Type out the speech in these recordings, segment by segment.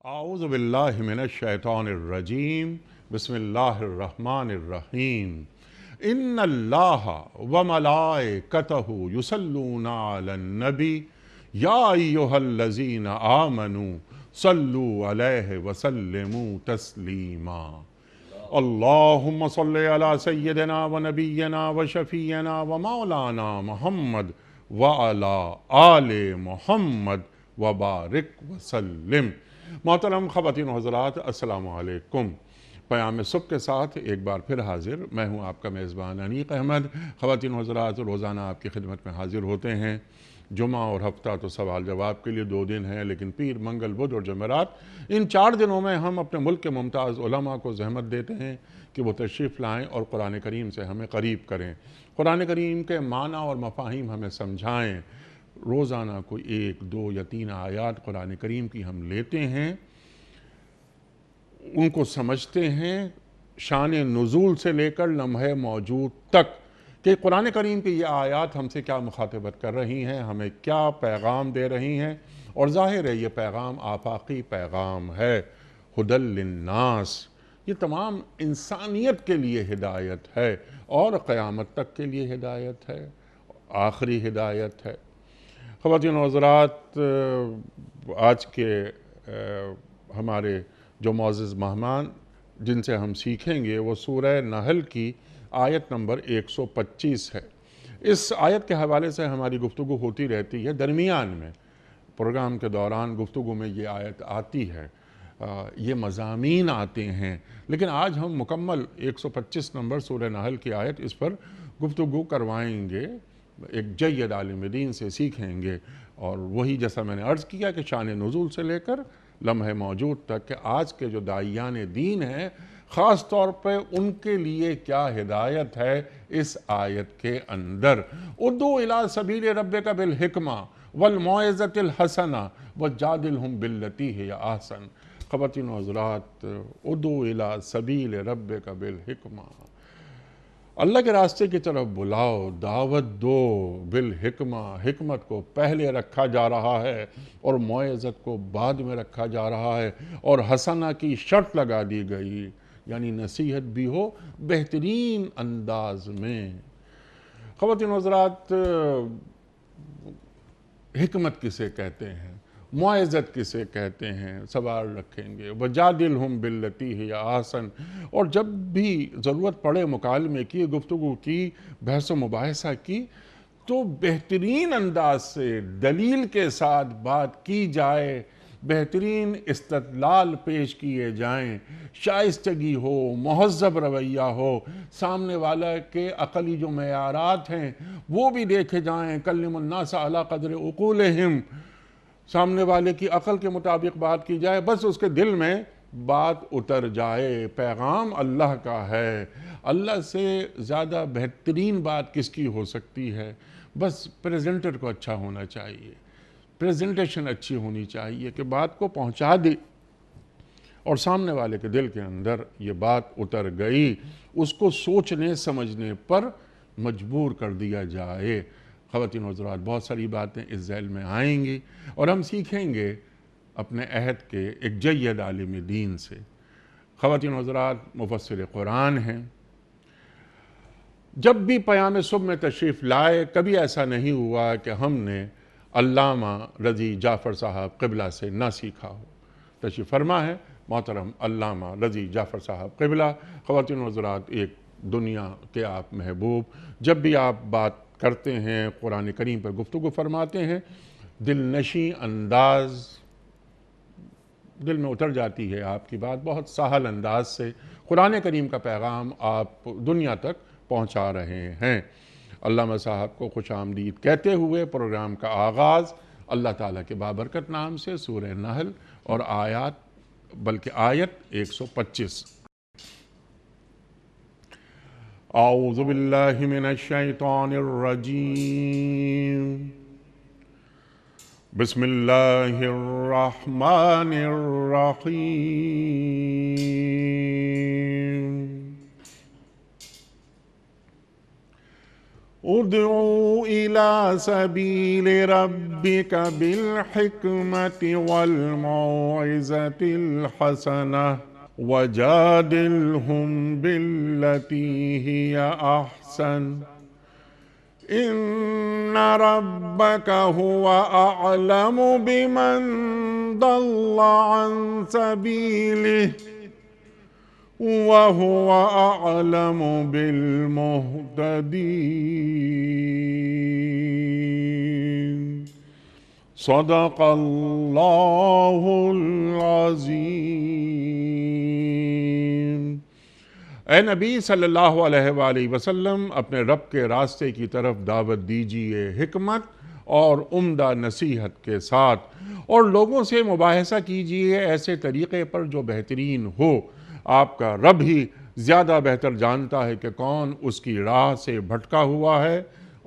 اعوذ باللہ من الشیطان الرجیم بسم اللہ الرحمن الرحیم ان اللہ وملائکتہ یصلون علی النبی یا ایہا الذین آمنوا صلوا علیہ وسلموا تسلیما اللہم صلی علی سیدنا ونبینا وشفیعنا ومولانا محمد وعلی آل محمد وبارک وسلم۔ محترم خواتین و حضرات، السلام علیکم۔ پیام صبح کے ساتھ ایک بار پھر حاضر میں ہوں آپ کا میزبان انیق احمد۔ خواتین و حضرات، روزانہ آپ کی خدمت میں حاضر ہوتے ہیں۔ جمعہ اور ہفتہ تو سوال جواب کے لیے 2 دن ہیں، لیکن پیر، منگل، بدھ اور جمعرات، ان 4 دنوں میں ہم اپنے ملک کے ممتاز علماء کو زحمت دیتے ہیں کہ وہ تشریف لائیں اور قرآن کریم سے ہمیں قریب کریں، قرآن کریم کے معنی اور مفاہیم ہمیں سمجھائیں۔ روزانہ کوئی 1، 2 یا 3 آیات قرآن کریم کی ہم لیتے ہیں، ان کو سمجھتے ہیں، شان نزول سے لے کر لمحہ موجود تک کہ قرآن کریم کی یہ آیات ہم سے کیا مخاطبت کر رہی ہیں، ہمیں کیا پیغام دے رہی ہیں، اور ظاہر ہے یہ پیغام آفاقی پیغام ہے، ہدی للناس، یہ تمام انسانیت کے لیے ہدایت ہے اور قیامت تک کے لیے ہدایت ہے، آخری ہدایت ہے۔ خواتین و حضرات، آج کے ہمارے جو معزز مہمان جن سے ہم سیکھیں گے وہ سورہ نحل کی آیت نمبر 125 ہے۔ اس آیت کے حوالے سے ہماری گفتگو ہوتی رہتی ہے، درمیان میں پروگرام کے دوران گفتگو میں یہ آیت آتی ہے، یہ مضامین آتے ہیں، لیکن آج ہم مکمل 125 نمبر سورہ نحل کی آیت اس پر گفتگو کروائیں گے، ایک جید عالم دین سے سیکھیں گے، اور وہی جیسا میں نے عرض کیا کہ شان نزول سے لے کر لمحہ موجود تک کہ آج کے جو داعیان دین ہیں خاص طور پہ ان کے لیے کیا ہدایت ہے اس آیت کے اندر۔ ادعو الی سبیل ربک بالحکمہ والموعظۃ الحسنہ وجادلہم باللتی ہی احسن۔ خواتین و حضرات، ادعو الی سبیل ربک بالحکمہ، اللہ کے راستے کی طرف بلاؤ، دعوت دو، بالحکمہ، حکمت کو پہلے رکھا جا رہا ہے اور موعظت کو بعد میں رکھا جا رہا ہے، اور حسنہ کی شرط لگا دی گئی، یعنی نصیحت بھی ہو بہترین انداز میں۔ خواتین و حضرات، حکمت کسے کہتے ہیں، موعظت کسے کہتے ہیں، سوال رکھیں گے۔ وَجَادِلْهُمْ بِالَّتِي هِيَ أَحْسَنُ، اور جب بھی ضرورت پڑے مکالمے کی، گفتگو کی، بحث و مباحثہ کی، تو بہترین انداز سے دلیل کے ساتھ بات کی جائے، بہترین استدلال پیش کیے جائیں، شائستگی ہو، مہذب رویہ ہو، سامنے والا کے عقلی جو معیارات ہیں وہ بھی دیکھے جائیں، کلم الناس علی قدر عقولہم، سامنے والے کی عقل کے مطابق بات کی جائے، بس اس کے دل میں بات اتر جائے۔ پیغام اللہ کا ہے، اللہ سے زیادہ بہترین بات کس کی ہو سکتی ہے؟ بس پریزنٹر کو اچھا ہونا چاہیے، پریزنٹیشن اچھی ہونی چاہیے کہ بات کو پہنچا دے اور سامنے والے کے دل کے اندر یہ بات اتر گئی، اس کو سوچنے سمجھنے پر مجبور کر دیا جائے۔ خواتین و حضرات، بہت ساری باتیں اس ذیل میں آئیں گی اور ہم سیکھیں گے اپنے عہد کے ایک جید عالم دین سے۔ خواتین و حضرات، مفسر قرآن ہیں، جب بھی پیام صبح میں تشریف لائے کبھی ایسا نہیں ہوا کہ ہم نے علامہ رضی جعفر صاحب قبلہ سے نہ سیکھا ہو۔ تشریف فرما ہے محترم علامہ رضی جعفر صاحب قبلہ۔ خواتین و حضرات، ایک دنیا کے آپ محبوب، جب بھی آپ بات کرتے ہیں، قرآن کریم پر گفتگو فرماتے ہیں، دل نشیں انداز، دل میں اتر جاتی ہے آپ کی بات، بہت سہل انداز سے قرآن کریم کا پیغام آپ دنیا تک پہنچا رہے ہیں۔ علامہ صاحب کو خوش آمدید کہتے ہوئے پروگرام کا آغاز اللہ تعالیٰ کے بابرکت نام سے سورہ نحل اور آیت 125۔ اعوذ باللہ من الشیطان الرجیم، بسم اللہ الرحمن الرحیم۔ ادعو إلى سبيل ربك بالحكمة والموعظة الحسنة وجادلهم بالتي هي أحسن إن ربك هو أعلم بمن ضل عن سبيله وهو أعلم بالمهتدين صدق اللہ العظیم۔ اے نبی صلی اللہ علیہ وآلہ وسلم، اپنے رب کے راستے کی طرف دعوت دیجیے حکمت اور عمدہ نصیحت کے ساتھ، اور لوگوں سے مباحثہ کیجیے ایسے طریقے پر جو بہترین ہو۔ آپ کا رب ہی زیادہ بہتر جانتا ہے کہ کون اس کی راہ سے بھٹکا ہوا ہے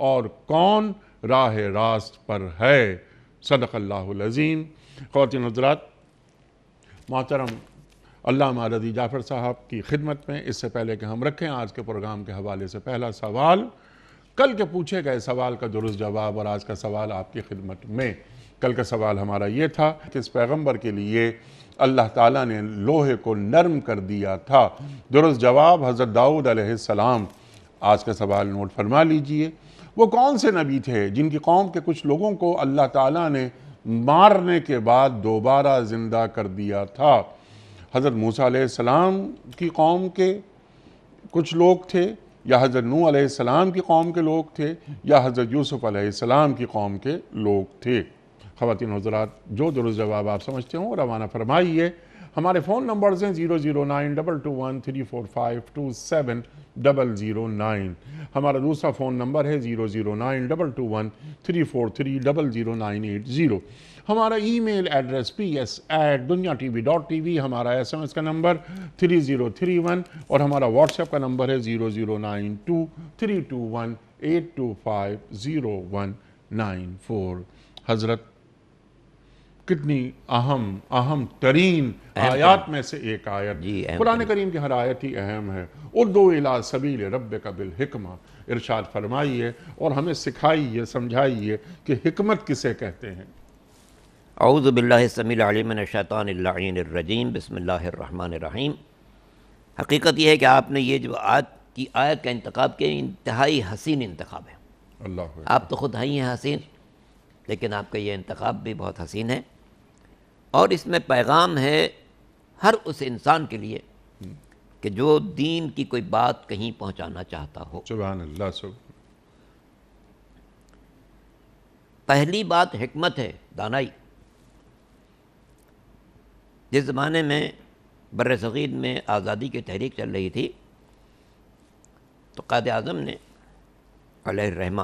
اور کون راہ راست پر ہے۔ صدق اللہ العظیم۔ خواتین حضرات، محترم علامہ رضی جعفر صاحب کی خدمت میں اس سے پہلے کہ ہم رکھیں آج کے پروگرام کے حوالے سے پہلا سوال، کل کے پوچھے گئے سوال کا درست جواب اور آج کا سوال آپ کی خدمت میں۔ کل کا سوال ہمارا یہ تھا کہ اس پیغمبر کے لیے اللہ تعالیٰ نے لوہے کو نرم کر دیا تھا۔ درست جواب حضرت داؤد علیہ السلام۔ آج کا سوال نوٹ فرما لیجئے، وہ کون سے نبی تھے جن کی قوم کے کچھ لوگوں کو اللہ تعالیٰ نے مارنے کے بعد دوبارہ زندہ کر دیا تھا؟ حضرت موسیٰ علیہ السلام کی قوم کے کچھ لوگ تھے، یا حضرت نوح علیہ السلام کی قوم کے لوگ تھے، یا حضرت یوسف علیہ السلام کی قوم کے لوگ تھے؟ خواتین حضرات، جو درست جواب آپ سمجھتے ہوں روانہ فرمائیے۔ ہمارے فون نمبرز ہیں 0092213452709۔ ہمارا دوسرا فون نمبر ہے 009221343000980۔ ہمارا ای میل ایڈریس ps@dunyatv.tv، ہمارا SMS کا نمبر 3031، اور ہمارا واٹس ایپ کا نمبر ہے 009232182509194۔ حضرت، کتنی اہم ترین آیات میں سے ایک آیت، قرآن کریم کی ہر آیت ہی اہم ہے۔ ادعو الی سبیل ربک بالحکمہ، ارشاد فرمائیے اور ہمیں سکھائیے، سمجھائیے کہ حکمت کسے کہتے ہیں۔ اعوذ باللہ السمیع العلیم من الشیطان اللعین الرجیم، بسم اللہ الرحمن الرحیم۔ حقیقت یہ ہے کہ آپ نے یہ جو آیت کا انتخاب کیا، انتہائی حسین انتخاب ہے۔ اللہ آپ تو خود ہیں حسین، لیکن آپ کا یہ انتخاب بھی بہت حسین ہے، اور اس میں پیغام ہے ہر اس انسان کے لیے کہ جو دین کی کوئی بات کہیں پہنچانا چاہتا ہو۔ سبحان اللہ۔ پہلی بات حکمت ہے، دانائی۔ جس زمانے میں بر صغیر میں آزادی کی تحریک چل رہی تھی تو قائد اعظم نے علیہ الرحمہ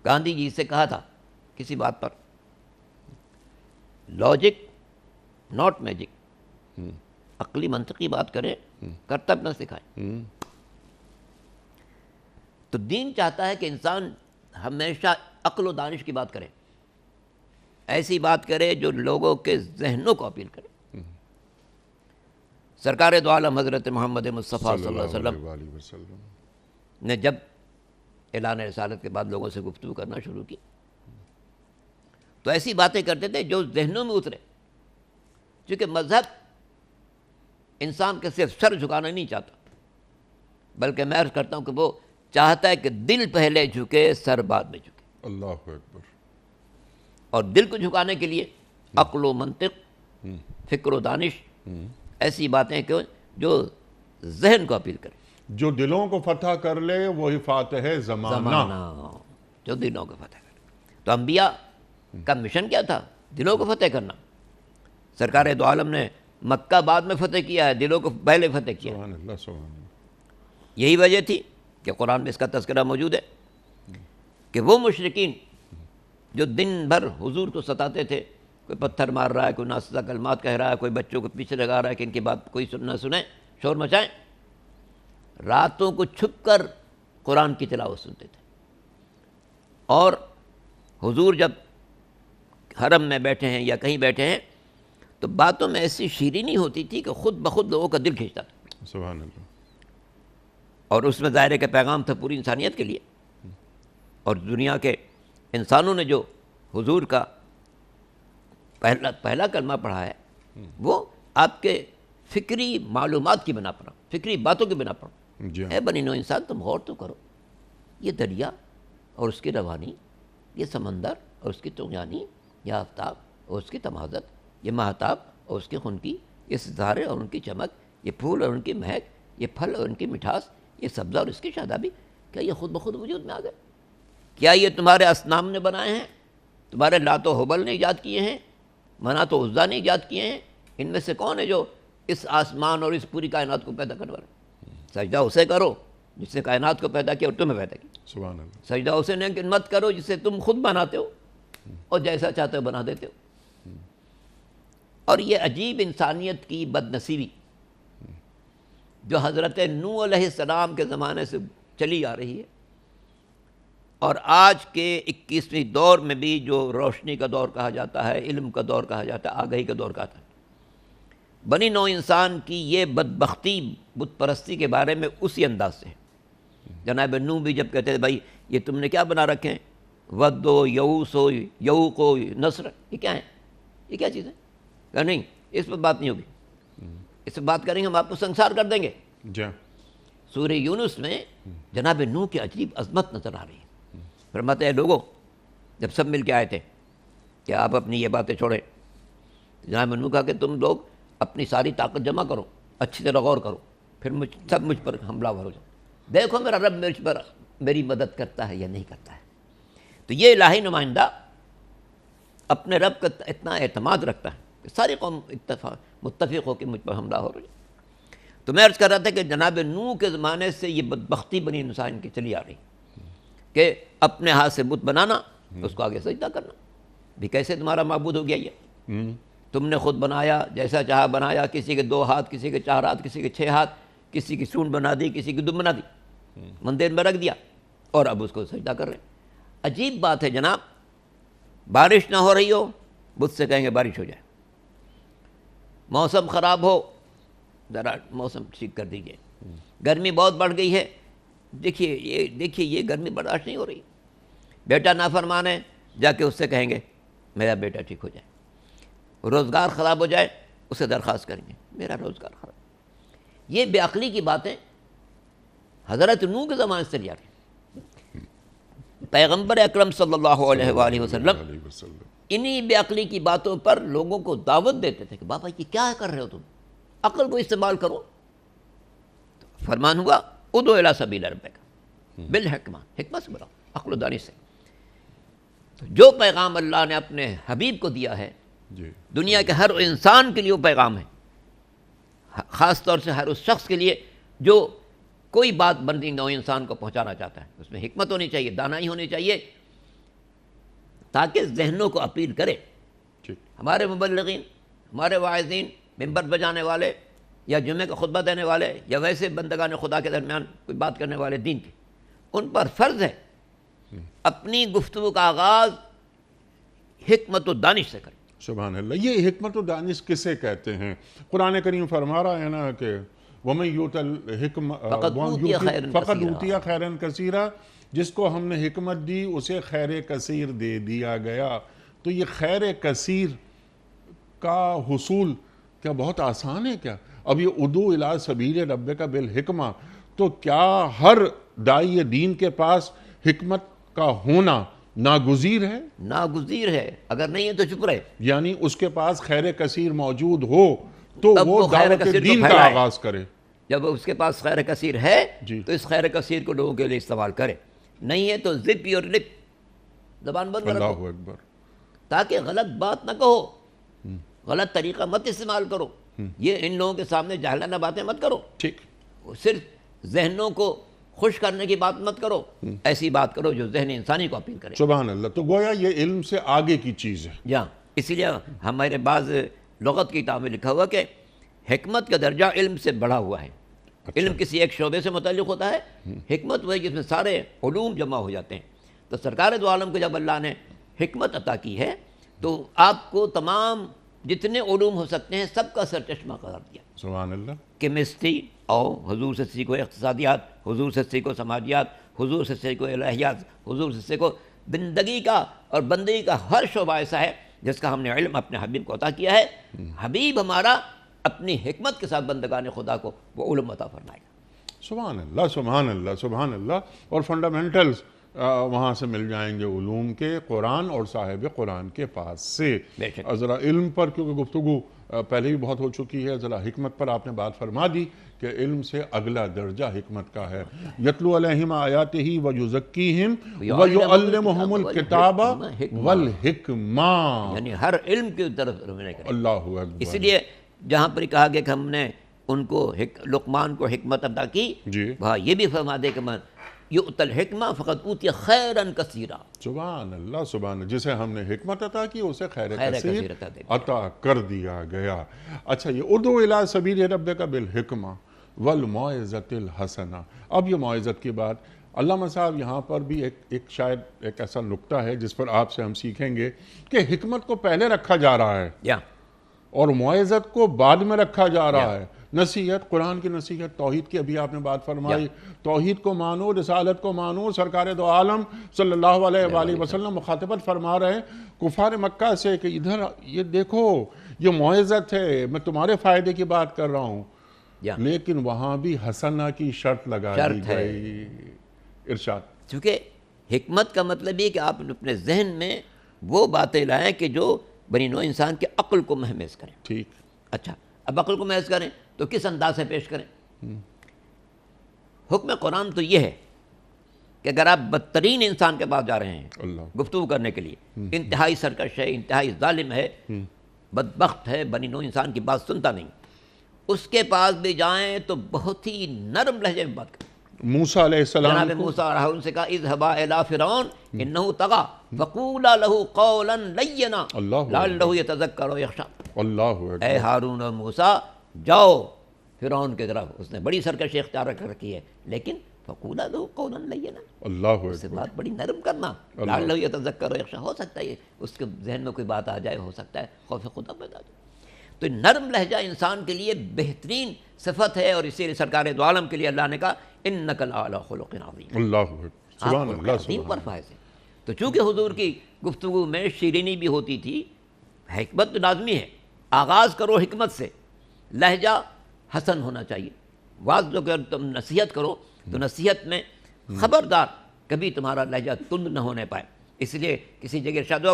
گاندھی جی سے کہا تھا کسی بات پر، لاجک ناٹ میجک، عقلی منطقی بات کریں، کرتب نہ سکھائیں۔ تو دین چاہتا ہے کہ انسان ہمیشہ عقل و دانش کی بات کرے، ایسی بات کرے جو لوگوں کے ذہنوں کو اپیل کرے۔ سرکار دو عالم حضرت محمد مصطفیٰ صلی اللہ علیہ وسلم نے جب اعلان رسالت کے بعد لوگوں سے گفتگو کرنا شروع کی تو ایسی باتیں کرتے تھے جو ذہنوں میں اترے، چونکہ مذہب انسان کے صرف سر جھکانا نہیں چاہتا، بلکہ میں عرض کرتا ہوں کہ وہ چاہتا ہے کہ دل پہلے جھکے، سر بعد میں جھکے۔ اللہ اکبر۔ اور دل کو جھکانے کے لیے عقل و منطق، فکر و دانش، ایسی باتیں کہ جو ذہن کو اپیل کرے، جو دلوں کو فتح کر لے وہی فاتح زمانہ۔ جو دلوں کو فتح کرے۔ تو انبیاء کا مشن کیا تھا؟ دلوں کو فتح کرنا۔ سرکار دو عالم نے مکہ بعد میں فتح کیا ہے، دلوں کو پہلے فتح کیا۔ سبحان اللہ، سبحان اللہ۔ یہی وجہ تھی کہ قرآن میں اس کا تذکرہ موجود ہے کہ وہ مشرکین جو دن بھر حضور کو ستاتے تھے، کوئی پتھر مار رہا ہے، کوئی ناصحہ کلمات کہہ رہا ہے، کوئی بچوں کو پیچھے لگا رہا ہے کہ ان کی بات کوئی نہ سنیں، شور مچائیں، راتوں کو چھپ کر قرآن کی تلاوت سنتے تھے۔ اور حضور جب حرم میں بیٹھے ہیں یا کہیں بیٹھے ہیں تو باتوں میں ایسی شیرینی ہوتی تھی کہ خود بخود لوگوں کا دل کھینچتا تھا۔ سبحان اللہ۔ اور اس میں ظاہر ہے کہ پیغام تھا پوری انسانیت کے لیے. اور دنیا کے انسانوں نے جو حضور کا پہلا کلمہ پڑھا ہے وہ آپ کے فکری معلومات کی بنا پر، فکری باتوں کی بنا پر. جی اے بنی نو انسان تم غور تو کرو، یہ دریا اور اس کی روانی، یہ سمندر اور اس کی تغیانی، یہ آفتاب اور اس کی تمازت، یہ مہتاب اور اس کی خنکی، یہ ستارے اور ان کی چمک، یہ پھول اور ان کی مہک، یہ پھل اور ان کی مٹھاس، یہ سبزہ اور اس کی شادابی، کیا یہ خود بخود وجود میں آ گئے؟ کیا یہ تمہارے اصنام نے بنائے ہیں؟ تمہارے لات و حبل نے ایجاد کیے ہیں؟ منات و عزا نے ایجاد کیے ہیں؟ ان میں سے کون ہے جو اس آسمان اور اس پوری کائنات کو پیدا کرنے والا؟ سجدہ اسے کرو جس نے کائنات کو پیدا کیا اور تمہیں پیدا کیا. سبحان اللہ. سجدہ اسے نہیں کہ مت کرو جسے تم خود بناتے ہو اور جیسا چاہتے ہو بنا دیتے ہو. اور یہ عجیب انسانیت کی بد نصیبی جو حضرت نوح علیہ السلام کے زمانے سے چلی آ رہی ہے، اور آج کے 21ویں دور میں بھی جو روشنی کا دور کہا جاتا ہے، علم کا دور کہا جاتا ہے، آگہی کا دور کہا ہے، بنی نوع انسان کی یہ بدبختی بت پرستی کے بارے میں اسی انداز سے ہے. جناب نوح بھی جب کہتے تھے بھائی یہ تم نے کیا بنا رکھے ہیں، ود ہو، یعوس ہو، یعوق ہو، نصر، یہ کیا ہیں، یہ کیا چیز ہے؟ کہ نہیں، اس پر بات نہیں ہوگی، اس پر بات کریں گے ہم آپ کو سنسار کر دیں گے. جی سورہ یونس میں جناب نوح کی عجیب عظمت نظر آ رہی ہے. فرماتے ہیں لوگوں جب سب مل کے آئے تھے کہ آپ اپنی یہ باتیں چھوڑیں، جناب نوح کہا کہ تم لوگ اپنی ساری طاقت جمع کرو، اچھی طرح غور کرو، پھر سب مجھ پر حملہ ور ہو جاؤ، دیکھو میرا رب مجھ پر میری مدد کرتا ہے یا نہیں کرتا ہے. تو یہ الہی نمائندہ اپنے رب کا اتنا اعتماد رکھتا ہے کہ ساری قوم متفق ہو کہ مجھ پر حملہ ہو رہا ہے. تو میں عرض کر رہا تھا کہ جناب نوح کے زمانے سے یہ بدبختی بنی انسان کی چلی آ رہی کہ اپنے ہاتھ سے بت بنانا، اس کو آگے سجدہ کرنا. بھی کیسے تمہارا معبود ہو گیا یہ؟ تم نے خود بنایا، جیسا چاہا بنایا، کسی کے 2 ہاتھ، کسی کے 4 ہاتھ، کسی کے 6 ہاتھ، کسی کی سونڈ بنا دی، کسی کی دم بنا دی، مندر میں رکھ دیا، اور اب اس کو سجدہ کر رہے ہیں. عجیب بات ہے جناب، بارش نہ ہو رہی ہو بت سے کہیں گے بارش ہو جائے، موسم خراب ہو ذرا موسم ٹھیک کر دیجئے، گرمی بہت بڑھ گئی ہے، دیکھیے یہ گرمی برداشت نہیں ہو رہی. بیٹا نافرمان ہے، جا کے اس سے کہیں گے میرا بیٹا ٹھیک ہو جائے. روزگار خراب ہو جائے، اسے درخواست کریں گے میرا روزگار خراب. یہ بے عقلی کی باتیں حضرت نوح کے زمانے سے چلی آ رہی ہیں. پیغمبر اکرم صلی اللہ علیہ وآلہ وسلم انہی بے عقلی کی باتوں پر لوگوں کو دعوت دیتے تھے کہ بابا یہ کیا کر رہے ہو تم، عقل کو استعمال کرو. فرمان ہوا ادعو الی سبیل ربک بالحکمہ، حکمت سے بڑھاؤ، عقل و دانش سے. تو جو پیغام اللہ نے اپنے حبیب کو دیا ہے دنیا کے ہر انسان کے لیے وہ پیغام ہے، خاص طور سے ہر اس شخص کے لیے جو کوئی بات بندی نوع انسان کو پہنچانا چاہتا ہے. اس میں حکمت ہونی چاہیے، دانائی ہونی چاہیے، تاکہ ذہنوں کو اپیل کرے. ہمارے مبلغین، ہمارے واعظین، ممبر بجانے والے یا جمعے کا خطبہ دینے والے یا ویسے بندگان خدا کے درمیان کوئی بات کرنے والے دین کے، ان پر فرض ہے اپنی گفتگو کا آغاز حکمت و دانش سے کریں. سبحان اللہ. یہ حکمت و دانش کسے کہتے ہیں؟ قرآن کریم فرما رہا ہے نا کہ وَمَن يُؤْتَ الْحِكْمَةَ فَقَدْ أُوتِيَ خَيْرًا كَثِيرًا، جس کو ہم نے حکمت دی اسے خیر کثیر دے دیا گیا. تو یہ خیر کثیر کا حصول کیا بہت آسان ہے کیا؟ اب یہ ادعو الی سبیل ربک بالحکمہ، تو کیا ہر داعی دین کے پاس حکمت کا ہونا ناگزیر ہے؟ ناگزیر ہے، اگر نہیں ہے تو چپ رہے. یعنی اس کے پاس خیر کثیر موجود ہو تو تب وہ خیر دعوت کثیر کو دین کا پھیلائے. آغاز کرے. جب اس کے پاس خیر کثیر ہے جی. تو اس خیر کثیر کو لوگوں کے لیے استعمال کرے، نہیں ہے تو زپ یور لپ، زبان بند رکھو، اللہ اکبر. تاکہ غلط بات نہ کہو، غلط طریقہ مت استعمال کرو. یہ ان لوگوں کے سامنے جاہلانہ باتیں مت کرو، ٹھیک. صرف ذہنوں کو خوش کرنے کی بات مت کرو، ایسی بات کرو جو ذہن انسانی کو اپیل کرے. سبحان اللہ. تو گویا یہ علم سے آگے کی چیز ہے. جہاں اسی لیے ہمارے بعض لغت کی کتاب میں لکھا ہوا کہ حکمت کا درجہ علم سے بڑھا ہوا ہے. علم کسی ایک شعبے سے متعلق ہوتا ہے، حکمت وہ ہے جس میں سارے علوم جمع ہو جاتے ہیں. تو سرکار دو عالم کو جب اللہ نے حکمت عطا کی ہے تو آپ کو تمام جتنے علوم ہو سکتے ہیں سب کا سرچشمہ قرار دیا. سبحان اللہ. کیمسٹری آؤ حضور سے سیکھو اقتصادیات، حضور سے سیکھو سماجیات، حضور سے سیکھو الہیات، حضور سے سیکھو. زندگی کا اور بندگی کا ہر شعبہ ایسا ہے جس کا ہم نے علم اپنے حبیب کو عطا کیا ہے. حبیب ہمارا اپنی حکمت کے ساتھ بندگان خدا کو وہ علم عطا فرمائے گا. سبحان اللہ سبحان اللہ سبحان اللہ. اور فنڈامنٹلز وہاں سے مل جائیں گے علوم کے، قرآن اور صاحب قرآن کے پاس سے. ذرا علم پر کیونکہ گفتگو پہلے بھی بہت ہو چکی ہے، ذرا حکمت پر آپ نے بات فرما دی کہ علم سے اگلا درجہ حکمت کا ہے. یتلو علیہم آیاتہ ویزکیہم ویعلمہم الکتاب والحکمہ، یعنی ہر علم کی طرف رجوع کریں. اللہ اکبر. اس لیے جہاں پر کہا گیا کہ ہم نے ان کو لقمان کو حکمت عطا کی، وہاں یہ بھی فرما دے کہ من یؤتی الحکمہ فقد اوتی خیرا کثیرا. سبحان اللہ سبحان اللہ. جسے ہم نے حکمت عطا کی اسے خیر کثیر عطا کر دیا گیا. اچھا، یہ ادعو الی سبیل ربک بالحکمہ والموعظۃ الحسنہ. اب یہ موعظت کی بات علامہ صاحب یہاں پر بھی ایک شاید ایک ایسا نقطہ ہے جس پر آپ سے ہم سیکھیں گے کہ حکمت کو پہلے رکھا جا رہا ہے اور موعظت کو بعد میں رکھا جا رہا ہے. نصیحت، قرآن کی نصیحت، توحید کی ابھی آپ نے بات فرمائی، توحید کو مانو، رسالت کو مانو. سرکار دو عالم صلی اللہ علیہ وآلہ وسلم مخاطبت فرما رہے ہیں کفار مکہ سے کہ ادھر یہ دیکھو، یہ موعظت ہے، میں تمہارے فائدے کی بات کر رہا ہوں. لیکن وہاں بھی حسنہ کی شرط لگا دی گئی. ارشاد. چونکہ حکمت کا مطلب یہ کہ آپ اپنے ذہن میں وہ باتیں لائیں کہ جو بنی نوع انسان کے عقل کو مہمیز کریں. ٹھیک. اچھا، اب عقل کو محض کریں تو کس انداز سے پیش کریں؟ حکم قرآن تو یہ ہے کہ اگر آپ بدترین انسان کے پاس جا رہے ہیں گفتگو کرنے کے لیے، انتہائی سرکش ہے، انتہائی ظالم ہے، بدبخت ہے، بنی نوع انسان کی بات سنتا نہیں، اس کے پاس بھی جائیں تو بہت ہی نرم لہجے میں بات کریں. موسیٰ علیہ السلام جناب موسیٰ اور ہارون سے کہا اذهبا الی فرعون انہ طغی فقولا له قولا لینا لعلہ یتذکر و یخشی. اے ہارون اور موسیٰ جاؤ فرعون کی طرف، اس نے بڑی سرکشی اختیار کر رکھی ہے، لیکن فقولا له قولا لینا، اس سے بات بڑی نرم کرنا. لعلہ یتذکر و یخشی، ہو سکتا ہے اس کے ذہن میں کوئی بات آ جائے، ہو سکتا ہے خوف خدا پیدا ہو جائے. تو نرم لہجہ انسان کے لیے بہترین صفت ہے، اور اسی لیے سرکار دو عالم کے لیے اللہ نے کہا انک لعلی خلق عظیم. اللہ سبحان اللہ عظیم پر فائز ہے. تو چونکہ حضور کی گفتگو میں شیرینی بھی ہوتی تھی، حکمت تو لازمی ہے. آغاز کرو حکمت سے، لہجہ حسن ہونا چاہیے. واضح جو کہ تم نصیحت کرو تو نصیحت میں خبردار کبھی تمہارا لہجہ تند نہ ہونے پائے. اس لیے کسی جگہ ارشاد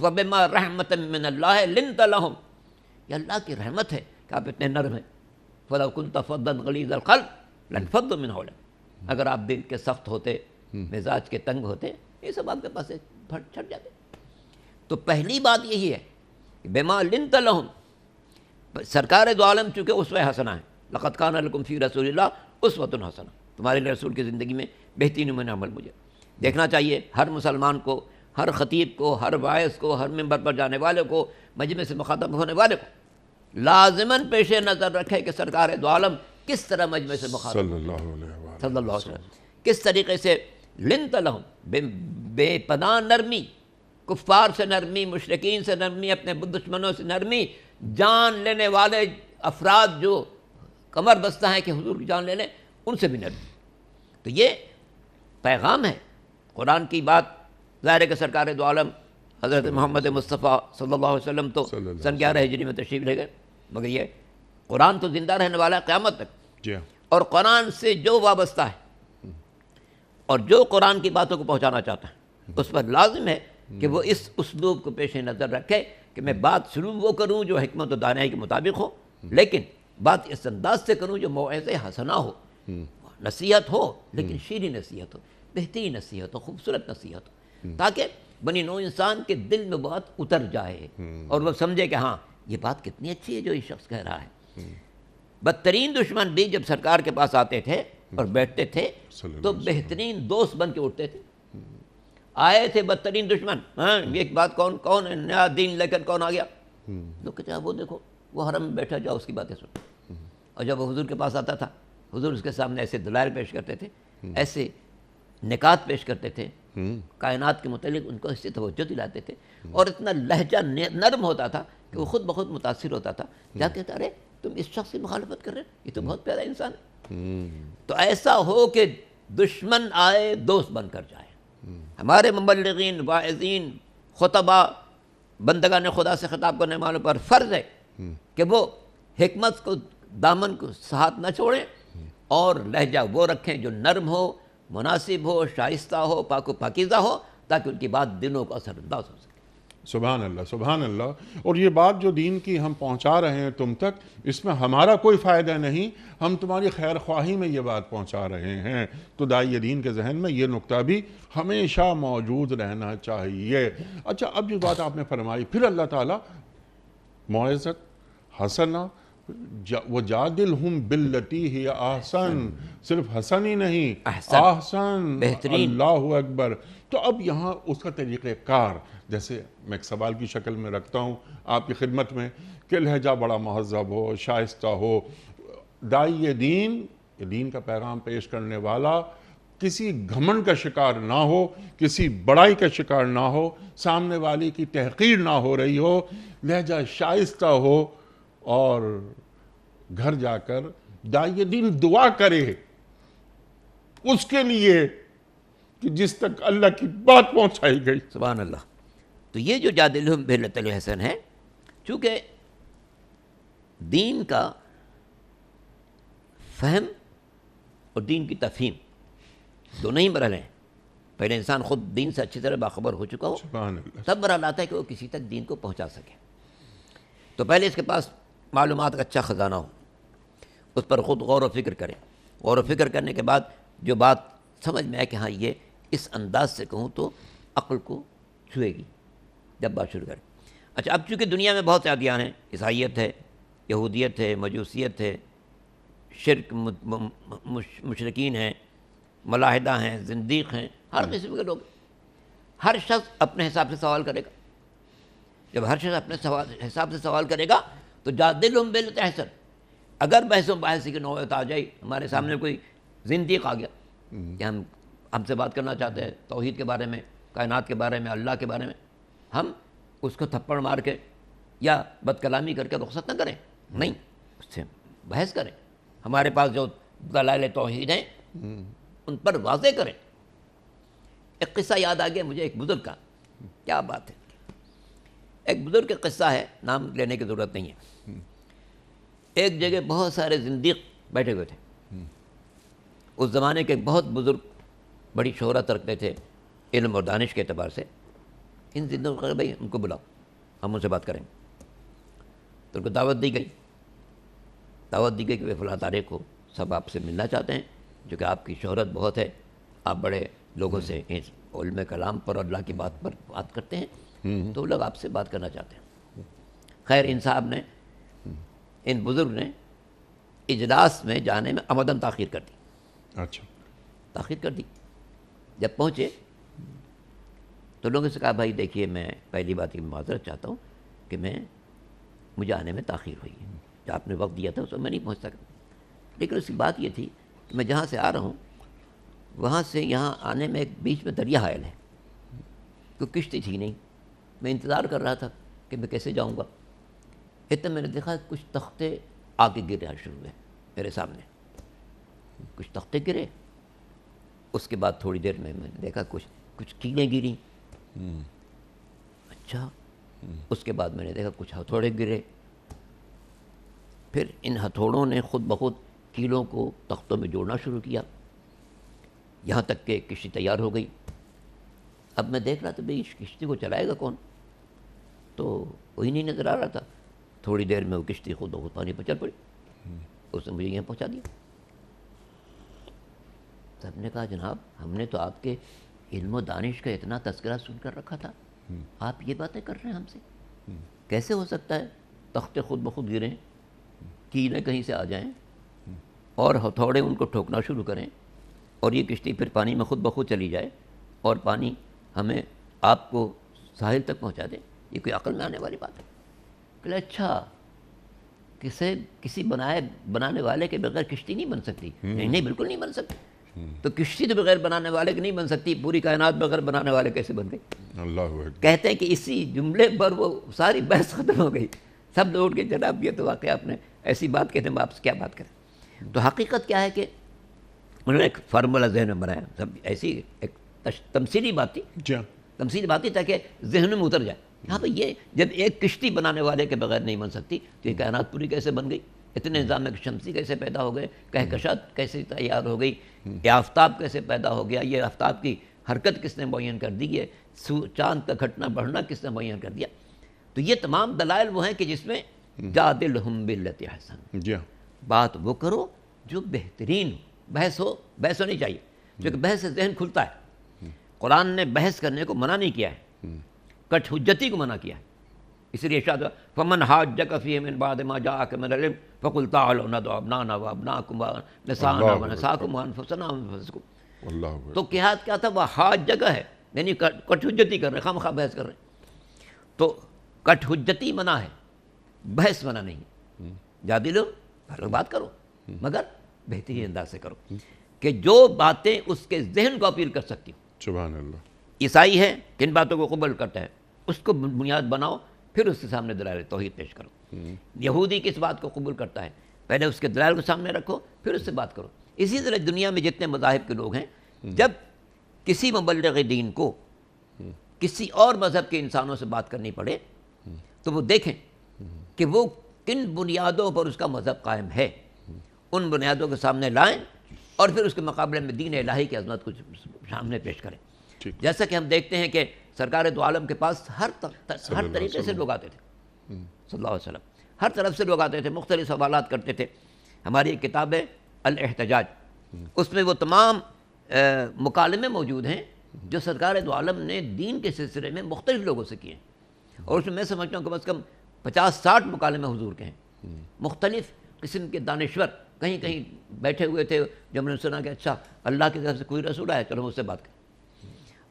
فبما رحمۃ من اللہ لنت لہم، یہ اللہ کی رحمت ہے کہ آپ اتنے نرم ہیں. فلو كنت فظا غلیظ القلب لانفضوا من حولک، اگر آپ دل کے سخت ہوتے، مزاج کے تنگ ہوتے، یہ سب آپ کے پاس سے پھٹ چھٹ جاتے. تو پہلی بات یہی ہے کہ بما لنت لہم، سرکار دو عالم چونکہ اسوہ حسنہ ہے. لقد کان لکم فی رسول اللہ اسوۃ حسنہ، تمہارے رسول کی زندگی میں بہترین نمونہ عمل مجھے دیکھنا چاہیے. ہر مسلمان کو، ہر خطیب کو، ہر واعظ کو، ہر ممبر پر جانے والے کو، مجمع سے مخاطب ہونے والے کو لازماً پیش نظر رکھے کہ سرکار دو عالم کس طرح مجمع سے مخاطب صلی اللہ علیہ وسلم، کس طریقے سے لنت لہم، بے پناہ نرمی، کفار سے نرمی، مشرکین سے نرمی، اپنے دشمنوں سے نرمی، جان لینے والے افراد جو کمر بستہ ہیں کہ حضور کی جان لے لیں، ان سے بھی نرمی. تو یہ پیغام ہے قرآن کی بات. ظاہر ہے کہ سرکار دو عالم حضرت محمد مصطفیٰ صلی اللہ علیہ وسلم تو سن 11 ہجری میں تشریف لے گئے، مگر یہ قرآن تو زندہ رہنے والا ہے قیامت تک. اور قرآن سے جو وابستہ ہے اور جو قرآن کی باتوں کو پہنچانا چاہتا ہے، اس پر لازم ہے کہ وہ اس اسلوب کو پیش نظر رکھے کہ میں بات شروع وہ کروں جو حکمت و دانائی کے مطابق ہو، لیکن بات اس انداز سے کروں جو موعظہ حسنہ ہو، نصیحت ہو، لیکن شیریں نصیحت ہو، بہترین نصیحت ہو، خوبصورت نصیحت ہو، تاکہ بنی نوع انسان کے دل میں بات اتر جائے اور وہ سمجھے کہ ہاں یہ بات کتنی اچھی ہے جو یہ شخص کہہ رہا ہے. بدترین دشمن بھی جب سرکار کے پاس آتے تھے اور بیٹھتے تھے تو بہترین دوست بن کے اٹھتے تھے. آئے تھے بدترین دشمن، ہاں ایک بات کون ہے نیا دین لے کر کون آ گیا، لوگ کہتے ہیں وہ دیکھو وہ حرم میں بیٹھا، جاؤ اس کی باتیں سن. اور جب وہ حضور کے پاس آتا تھا، حضور اس کے سامنے ایسے دلائل پیش کرتے تھے، ایسے نکات پیش کرتے تھے کائنات کے متعلق ان کو اس سے توجہ دلاتے تھے، اور اتنا لہجہ نرم ہوتا تھا کہ وہ خود بخود متاثر ہوتا تھا، جا کہتا ارے تم اس شخص کی مخالفت کر رہے ہیں، یہ تو بہت پیارا انسان ہے۔ تو ایسا ہو کہ دشمن آئے دوست بن کر جائے۔ ہمارے مبلغین، واعظین، خطبہ، بندگان خدا سے خطاب کرنے والوں پر فرض ہے کہ وہ حکمت کو، دامن کو ساتھ نہ چھوڑیں، اور لہجہ وہ رکھیں جو نرم ہو، مناسب ہو، شائستہ ہو، پاک و پاکیزہ ہو، تاکہ ان کی بات دلوں کو اثر انداز ہو سکے۔ سبحان اللہ، سبحان اللہ۔ اور یہ بات جو دین کی ہم پہنچا رہے ہیں تم تک، اس میں ہمارا کوئی فائدہ نہیں، ہم تمہاری خیر خواہی میں یہ بات پہنچا رہے ہیں۔ تو داعی دین کے ذہن میں یہ نقطہ بھی ہمیشہ موجود رہنا چاہیے۔ اچھا، اب جو بات آپ نے فرمائی، پھر اللہ تعالیٰ موعظت حسنہ، وَجَادِلْهُمْ بِالَّتِي هِيَ احسن، صرف حسن ہی نہیں، احسن، بہترین۔ اللہ اکبر۔ تو اب یہاں اس کا طریقہ کار، جیسے میں ایک سوال کی شکل میں رکھتا ہوں آپ کی خدمت میں، کہ لہجہ بڑا مہذب ہو، شائستہ ہو، داعی دین کا پیغام پیش کرنے والا کسی گھمنڈ کا شکار نہ ہو، کسی بڑائی کا شکار نہ ہو، سامنے والی کی تحقیر نہ ہو رہی ہو، لہجہ شائستہ ہو، اور گھر جا کر داعی دین دعا کرے اس کے لیے کہ جس تک اللہ کی بات پہنچائی گئی۔ سبحان اللہ۔ تو یہ جو جادلہم باللتی ہی احسن ہے، چونکہ دین کا فہم اور دین کی تفہیم دونوں ہی مرحلے ہیں۔ پہلے انسان خود دین سے اچھی طرح باخبر ہو چکا ہو، سبحان اللہ۔ تب مرحلہ آتا ہے کہ وہ کسی تک دین کو پہنچا سکے۔ تو پہلے اس کے پاس معلومات کا اچھا خزانہ ہو، اس پر خود غور و فکر کریں، غور و فکر کرنے کے بعد جو بات سمجھ میں آئے کہ ہاں یہ اس انداز سے کہوں تو عقل کو چھوئے گی، جب بات شروع کریں۔ اچھا، اب چونکہ دنیا میں بہت سے ادیان ہیں، عیسائیت ہے، یہودیت ہے، مجوسیت ہے، شرک، مشرکین ہیں، ملاحدہ ہیں، زندیق ہیں، ہر قسم کے لوگ۔ ہر شخص اپنے حساب سے سوال کرے گا۔ جب ہر شخص اپنے حساب سے سوال کرے گا تو جادلہم باللتی ہی احسن۔ اگر بحث و بحث کی نوبت آ جائے، ہمارے سامنے کوئی زندیق آ گیا کہ ہم سے بات کرنا چاہتے ہیں توحید کے بارے میں، کائنات کے بارے میں، اللہ کے بارے میں، ہم اس کو تھپڑ مار کے یا بد کلامی کر کے رخصت نہ کریں، نہیں، اس سے بحث کریں۔ ہمارے پاس جو دلائل توحید ہیں ان پر واضح کریں۔ ایک قصہ یاد آ گیا مجھے ایک بزرگ کا، کیا بات ہے، ایک بزرگ کا قصہ ہے، نام لینے کی ضرورت نہیں ہے۔ ایک جگہ بہت سارے زندیق بیٹھے ہوئے تھے، اس زمانے کے بہت بزرگ، بڑی شہرت رکھتے تھے علم اور دانش کے اعتبار سے۔ ان زندیقوں کو بھائی ان کو بلاؤ، ہم ان سے بات کریں۔ تو ان کو دعوت دی گئی کہ وہ فلاں تاریخ کو سب آپ سے ملنا چاہتے ہیں، جو کہ آپ کی شہرت بہت ہے، آپ بڑے لوگوں سے علم کلام پر اور اللہ کی بات پر بات کرتے ہیں، تو وہ لوگ آپ سے بات کرنا چاہتے ہیں۔ خیر، ان صاحب نے، ان بزرگ نے اجلاس میں جانے میں عمدن تاخیر کر دی۔ اچھا، تاخیر کر دی۔ جب پہنچے تو لوگوں سے کہا بھائی دیکھیے، میں پہلی بات یہ معذرت چاہتا ہوں کہ مجھے آنے میں تاخیر ہوئی ہے، جو آپ نے وقت دیا تھا اس میں نہیں پہنچ سکا، لیکن اس کی بات یہ تھی کہ میں جہاں سے آ رہا ہوں وہاں سے یہاں آنے میں ایک بیچ میں دریا حائل ہے، کوئی کشتی تھی نہیں، میں انتظار کر رہا تھا کہ میں کیسے جاؤں گا۔ اتنا میں نے دیکھا کچھ تختے آ کے گرنا شروع ہوئے میرے سامنے، کچھ تختے گرے، اس کے بعد تھوڑی دیر میں نے دیکھا کچھ کیلیں گری، اچھا، اس کے بعد میں نے دیکھا کچھ ہتھوڑے گرے، پھر ان ہتھوڑوں نے خود بخود کیلوں کو تختوں میں جوڑنا شروع کیا، یہاں تک کہ کشتی تیار ہو گئی۔ اب میں دیکھ رہا تھا بھائی اس کشتی کو چلائے گا کون، تو وہی نہیں نظر آ رہا تھا۔ تھوڑی دیر میں وہ کشتی خود بخود پانی پر چل پڑی، اس نے مجھے یہاں پہنچا دیا۔ سب نے کہا جناب ہم نے تو آپ کے علم و دانش کا اتنا تذکرہ سن کر رکھا تھا، آپ یہ باتیں کر رہے ہیں ہم سے، کیسے ہو سکتا ہے تختے خود بخود گریں، کیلیں کہیں سے آ جائیں اور ہتھوڑے ان کو ٹھوکنا شروع کریں اور یہ کشتی پھر پانی میں خود بخود چلی جائے اور پانی ہمیں آپ کو ساحل تک پہنچا دے، یہ کوئی عقل میں آنے والی بات ہے؟ کہ اچھا، کسی بنانے والے کے بغیر کشتی نہیں بن سکتی؟ نہیں بالکل نہیں بن سکتی۔ تو کشتی تو بغیر بنانے والے کی نہیں بن سکتی، پوری کائنات بغیر بنانے والے کیسے بن گئی؟ اللہ اکبر۔ کہتے ہیں کہ اسی جملے پر وہ ساری بحث ختم ہو گئی، سب لوگ اٹھ کے جناب یہ تو واقعہ آپ نے ایسی بات کہتے ہیں، آپ سے کیا بات کریں؟ تو حقیقت کیا ہے کہ انہوں نے ایک فارمولہ ذہن میں بنایا، سب ایسی ایک تمثیلی بات تھی، جی ہاں، تمثیلی بات تھی تاکہ ذہن میں اتر جائے، ہاں بھئی یہ جب ایک کشتی بنانے والے کے بغیر نہیں بن سکتی تو یہ کائنات پوری کیسے بن گئی؟ اتنے نظام شمسی کیسے پیدا ہو گئے؟ کہکشات کیسے تیار ہو گئی؟ یہ آفتاب کیسے پیدا ہو گیا؟ یہ آفتاب کی حرکت کس نے معین کر دی؟ یہ چاند کا گھٹنا بڑھنا کس نے معین کر دیا؟ تو یہ تمام دلائل وہ ہیں کہ جس میں جادلہم باللتی احسن، جی ہاں، بات وہ کرو جو بہترین ہو، بحث ہونی چاہیے، کیونکہ بحث سے ذہن کھلتا ہے۔ قرآن نے بحث کرنے کو منع نہیں کیا ہے، کٹ حجتی کو منع کیا ہے، اس لیے ارشاد فمن حاجک فیہ من بعد ما جاءک من العلم فقل تعالوا ندعو ابناءنا وابناءکم ونساءنا ونساءکم وانفسنا وانفسکم۔ اللہ اکبر۔ تو کیا تھا؟ وہ حاج جگہ ہے، یعنی کٹ حجتی کر رہے ہیں، خواہ بحث کر رہے ہیں، تو کٹ حجتی منع ہے، بحث منع نہیں۔ جادلو بات کرو مگر بہترین انداز سے کرو کہ جو باتیں اس کے ذہن کو اپیل کر سکتی ہوں۔ سبحان اللہ۔ عیسائی ہے، کن باتوں کو قبول کرتا ہے، اس کو بنیاد بناؤ، پھر اس کے سامنے دلائل توحید پیش کرو۔ یہودی کس بات کو قبول کرتا ہے، پہلے اس کے دلائل کو سامنے رکھو، پھر اس سے بات کرو۔ اسی طرح دنیا میں جتنے مذاہب کے لوگ ہیں، جب کسی مبلغ دین کو کسی اور مذہب کے انسانوں سے بات کرنی پڑے تو وہ دیکھیں کہ وہ کن بنیادوں پر اس کا مذہب قائم ہے، ان بنیادوں کے سامنے لائیں اور پھر اس کے مقابلے میں دین الہی کی عظمت کو سامنے پیش کریں۔ جیسا کہ ہم دیکھتے ہیں کہ سرکار دو عالم کے پاس ہر طریقے سے لوگ آتے تھے، صلی اللہ علیہ وسلم، ہر طرف سے لوگ آتے تھے، مختلف سوالات کرتے تھے۔ ہماری ایک کتاب ہے الاحتجاج، اس میں وہ تمام مکالمے موجود ہیں جو سرکار دو عالم نے دین کے سلسلے میں مختلف لوگوں سے کیے ہیں، اور اس میں میں سمجھتا ہوں کہ کم از کم 50-60 مکالمے حضور کے ہیں۔ مختلف قسم کے دانشور کہیں کہیں بیٹھے ہوئے تھے، جب انہوں نے سنا کہ اچھا اللہ کی طرف سے کوئی رسول آیا، چلو مجھ سے بات کریں،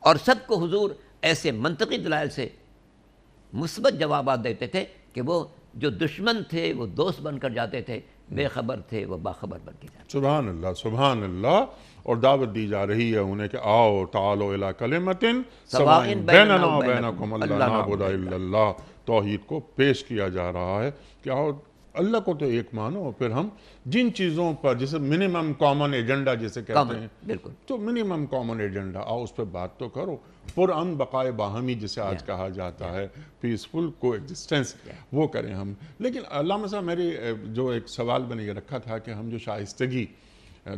اور سب کو حضور ایسے منطقی دلائل سے مثبت جوابات دیتے تھے کہ وہ جو دشمن تھے وہ دوست بن کر جاتے تھے، بے خبر تھے وہ باخبر بن کے جاتے۔ سبحان اللہ، سبحان اللہ۔ اور دعوت دی جا رہی ہے انہیں کہ آؤ تعالوا الی کلمۃ سواء بیننا و بینکم الا نعبد الا اللہ، توحید کو پیش کیا جا رہا ہے کہ آؤ اللہ کو تو ایک مانو، پھر ہم جن چیزوں پر جسے منیمم کامن ایجنڈا جسے کہتے ہیں، بالکل، تو منیمم کامن ایجنڈا آؤ اس پہ بات تو کرو، پرامن بقائے باہمی جسے آج کہا جاتا ہے، پیسفل کو ایگزسٹنس، وہ کریں ہم۔ لیکن علامہ صاحب میری جو ایک سوال میں نے یہ رکھا تھا کہ ہم جو شائستگی،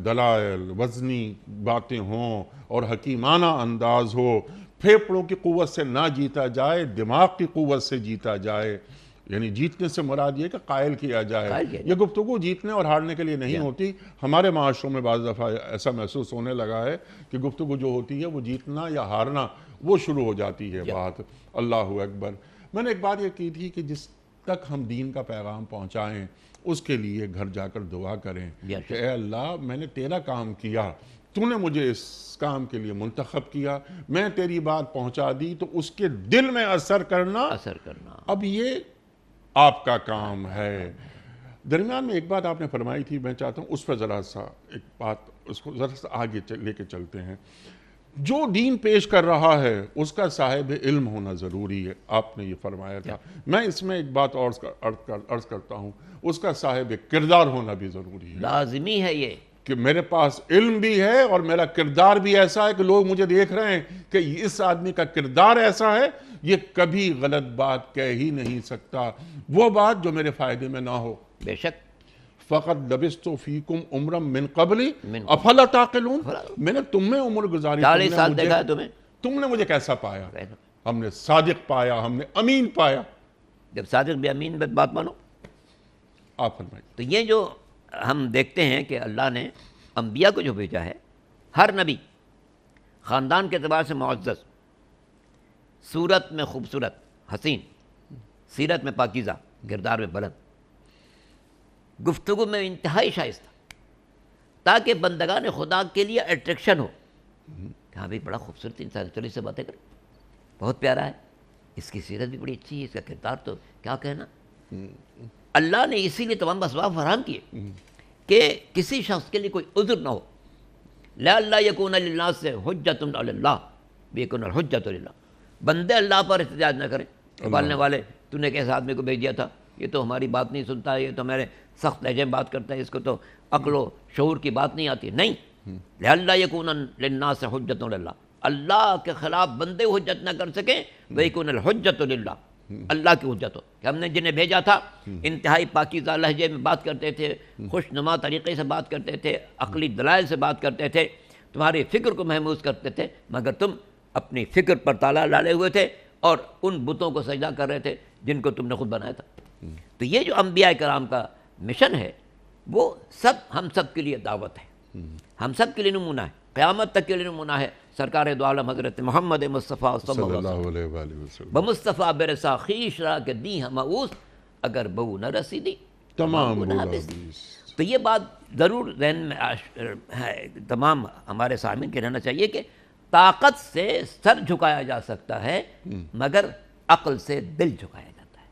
دلائل، وزنی باتیں ہوں اور حکیمانہ انداز ہو، پھیپڑوں کی قوت سے نہ جیتا جائے، دماغ کی قوت سے جیتا جائے، یعنی جیتنے سے مراد یہ کہ قائل کیا جائے۔ یہ گفتگو جیتنے اور ہارنے کے لیے نہیں ہوتی۔ ہمارے معاشروں میں بعض دفعہ ایسا محسوس ہونے لگا ہے کہ گفتگو جو ہوتی ہے وہ جیتنا یا ہارنا وہ شروع ہو جاتی ہے بات۔ اللہ اکبر۔ میں نے ایک بات یہ کی تھی کہ جس تک ہم دین کا پیغام پہنچائیں اس کے لیے گھر جا کر دعا کریں کہ اے اللہ میں نے تیرا کام کیا، تو نے مجھے اس کام کے لیے منتخب کیا، میں تیری بات پہنچا دی تو اس کے دل میں اثر کرنا اب یہ آپ کا کام ہے۔ درمیان میں ایک بات آپ نے فرمائی تھی، میں چاہتا ہوں اس پر ذرا سا ایک بات، اس کو ذرا سا آگے لے کے چلتے ہیں۔ جو دین پیش کر رہا ہے اس کا صاحب علم ہونا ضروری ہے، آپ نے یہ فرمایا تھا۔ میں اس میں ایک بات اور عرض کرتا ہوں، اس کا صاحب کردار ہونا بھی ضروری ہے۔ لازمی ہے یہ کہ میرے پاس علم بھی ہے اور میرا کردار بھی ایسا ہے کہ لوگ مجھے دیکھ رہے ہیں کہ اس آدمی کا کردار ایسا ہے، یہ کبھی غلط بات کہہ ہی نہیں سکتا، وہ بات جو میرے فائدے میں نہ ہو۔ بے شک فقط لبثت فیکم عمرا من قبلی افلا تعقلون، میں نے تم میں عمر گزاری، 40 سال دیکھا ہے تمہیں، تم نے مجھے کیسا پایا؟ ہم نے صادق پایا، ہم نے امین پایا۔ جب صادق بھی امین میں بات مانو۔ آپ فرمائیے۔ تو یہ جو ہم دیکھتے ہیں کہ اللہ نے انبیاء کو جو بھیجا ہے، ہر نبی خاندان کے اعتبار سے معزز، صورت میں خوبصورت حسین، سیرت میں پاکیزہ، کردار میں بلند، گفتگو میں انتہائی شائستہ، تاکہ بندگان خدا کے لیے اٹریکشن ہو کہ ہاں بھائی بڑا خوبصورت انسان، چلو اس سے باتیں کریں، بہت پیارا ہے، اس کی سیرت بھی بڑی اچھی ہے، اس کا کردار تو کیا کہنا۔ اللہ نے اسی لیے تمام اسباب فراہم کیے کہ کسی شخص کے لیے کوئی عذر نہ ہو لَأَلَّا يَكُونَ لِلنَّاسِ حُجَّةٌ عَلَى اللَّهِ بِيَكُونَ الْحُجَّةُ لِلَّهِ، بندے اللہ پر احتجاج نہ کریں، پالنے والے تو نے کیسے آدمی کو بھیج دیا تھا، یہ تو ہماری بات نہیں سنتا ہے، یہ تو ہمارے سخت لہجے میں بات کرتا ہے، اس کو تو عقل و شعور کی بات نہیں آتی. نہیں، لَأَلَّا يَكُونَ لِلنَّاسِ حُجَّةٌ عَلَى اللَّهِ، اللہ کے خلاف بندے حجت نہ کر سکیں. وَيَكُونَ الْحُجَّةُ لِلَّهِ، اللہ کی حجت ہو کہ ہم نے جنہیں بھیجا تھا انتہائی پاکیزہ لہجے میں بات کرتے تھے، خوش نما طریقے سے بات کرتے تھے، عقلی دلائل سے بات کرتے تھے، تمہاری فکر کو محمود کرتے تھے، مگر تم اپنی فکر پر تالا ڈالے ہوئے تھے اور ان بتوں کو سجدہ کر رہے تھے جن کو تم نے خود بنایا تھا. تو یہ جو انبیاء کرام کا مشن ہے وہ سب ہم سب کے لیے دعوت ہے، ہم سب کے لیے نمونہ ہے، قیامت تک کے لیے نمونہ ہے. سرکار دو عالم حضرت محمد مصطفیٰ صلی اللہ علیہ وسلم بمصطفیٰ برسا خویش را کہ دی ہمعوس اگر بہو نہ رسیدی تمام گناہ بیس. تو یہ بات ضرور ذہن میں تمام ہمارے سامعین کے رہنا چاہیے کہ طاقت سے سر جھکایا جا سکتا ہے مگر عقل سے دل جھکایا جاتا ہے.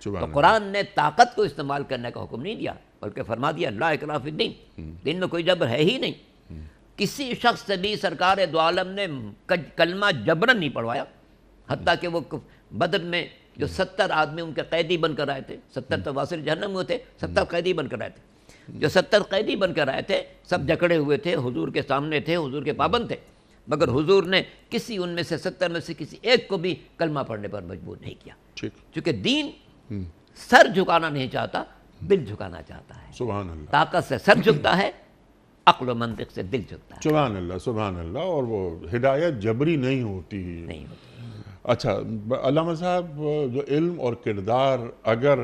تو قرآن نے طاقت کو استعمال کرنے کا حکم نہیں دیا بلکہ فرما دیا لا اکراہ فی الدین، دین میں کوئی جبر ہے ہی نہیں. کسی شخص سے بھی سرکار دو عالم نے کلمہ جبرن نہیں پڑھوایا، حتیٰ کہ وہ بدر میں جو 70 آدمی ان کے قیدی بن کر آئے تھے، 70 تو واصل جہنم ہوئے تھے، 70 قیدی بن کر آئے تھے، جو 70 قیدی بن کر آئے تھے سب جکڑے ہوئے تھے، حضور کے سامنے تھے، حضور کے پابند تھے، مگر حضور نے کسی ان میں سے 70 میں سے کسی ایک کو بھی کلمہ پڑھنے پر مجبور نہیں کیا، چونکہ دین سر جھکانا نہیں چاہتا، دل جھکانا چاہتا ہے. سبحان اللہ. طاقت سے سر جھکتا ہے، عقل و منطق سے دل جھکتا ہے. سبحان اللہ سبحان اللہ. اور وہ ہدایت جبری نہیں ہوتی. نہیں ہوتی. اچھا علامہ صاحب، جو علم اور کردار اگر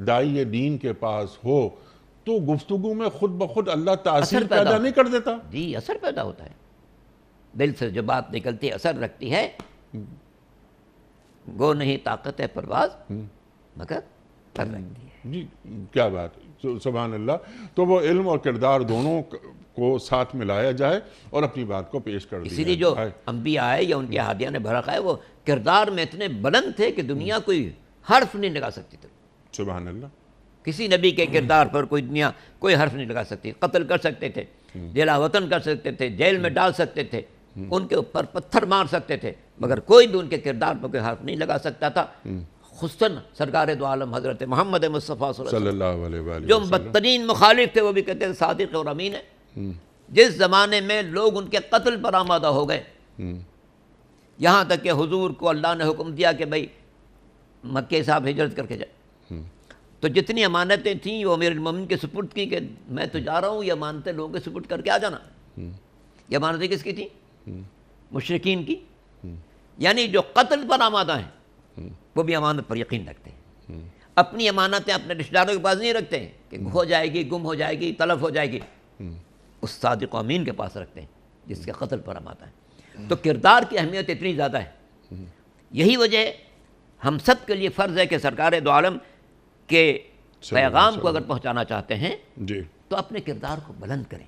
داعی دین کے پاس ہو تو گفتگو میں خود بخود اللہ تاثیر پیدا نہیں کر دیتا؟ جی اثر پیدا ہوتا ہے، دل سے جو بات نکلتی ہے اثر رکھتی ہے. گو نہیں طاقت ہے پرواز مگر پر رکھتی ہے. جی کیا بات، سبحان اللہ. تو وہ علم اور کردار دونوں کو ساتھ ملایا جائے اور اپنی بات کو پیش کر دیا. اسی لیے جو انبیاء آئے یا ان کے ہادیہ نے بھرق آئے وہ کردار میں اتنے بلند تھے کہ دنیا کوئی حرف نہیں لگا سکتی تھی. سبحان اللہ. کسی نبی کے کردار پر کوئی دنیا کوئی حرف نہیں لگا سکتی. قتل کر سکتے تھے، جلا وطن کر سکتے تھے، جیل میں ڈال سکتے تھے، ان کے اوپر پتھر مار سکتے تھے، مگر کوئی بھی ان کے کردار پر کوئی حرف نہیں لگا سکتا تھا. خصوصاً سرکار دو عالم حضرت محمد مصطفیٰ صلی اللہ علیہ وسلم جو بدترین مخالف تھے وہ بھی کہتے ہیں صادق اور امین ہے. جس زمانے میں لوگ ان کے قتل پر آمادہ ہو گئے، یہاں تک کہ حضور کو اللہ نے حکم دیا کہ بھئی مکے سے آپ ہجرت کر کے جائیں، تو جتنی امانتیں تھیں وہ امیر المومنین کے سپرد کی کہ میں تو جا رہا ہوں، یہ امانتیں لوگوں کے سپرد کر کے آ جانا. یہ امانتیں کس کی تھیں؟ مشرکین کی. یعنی جو قتل پر آمادہ ہیں وہ بھی امانت پر یقین رکھتے ہیں. اپنی امانتیں اپنے رشتہ داروں کے پاس نہیں رکھتے ہیں کہ ہو جائے گی، گم ہو جائے گی، تلف ہو جائے گی. اس صادق و امین کے پاس رکھتے ہیں جس کے قتل پر آمادہ ہے. تو کردار کی اہمیت اتنی زیادہ ہے. یہی وجہ ہے ہم سب کے لیے فرض ہے کہ سرکار دو عالم کے پیغام کو اگر پہنچانا چاہتے ہیں تو اپنے کردار کو بلند کریں.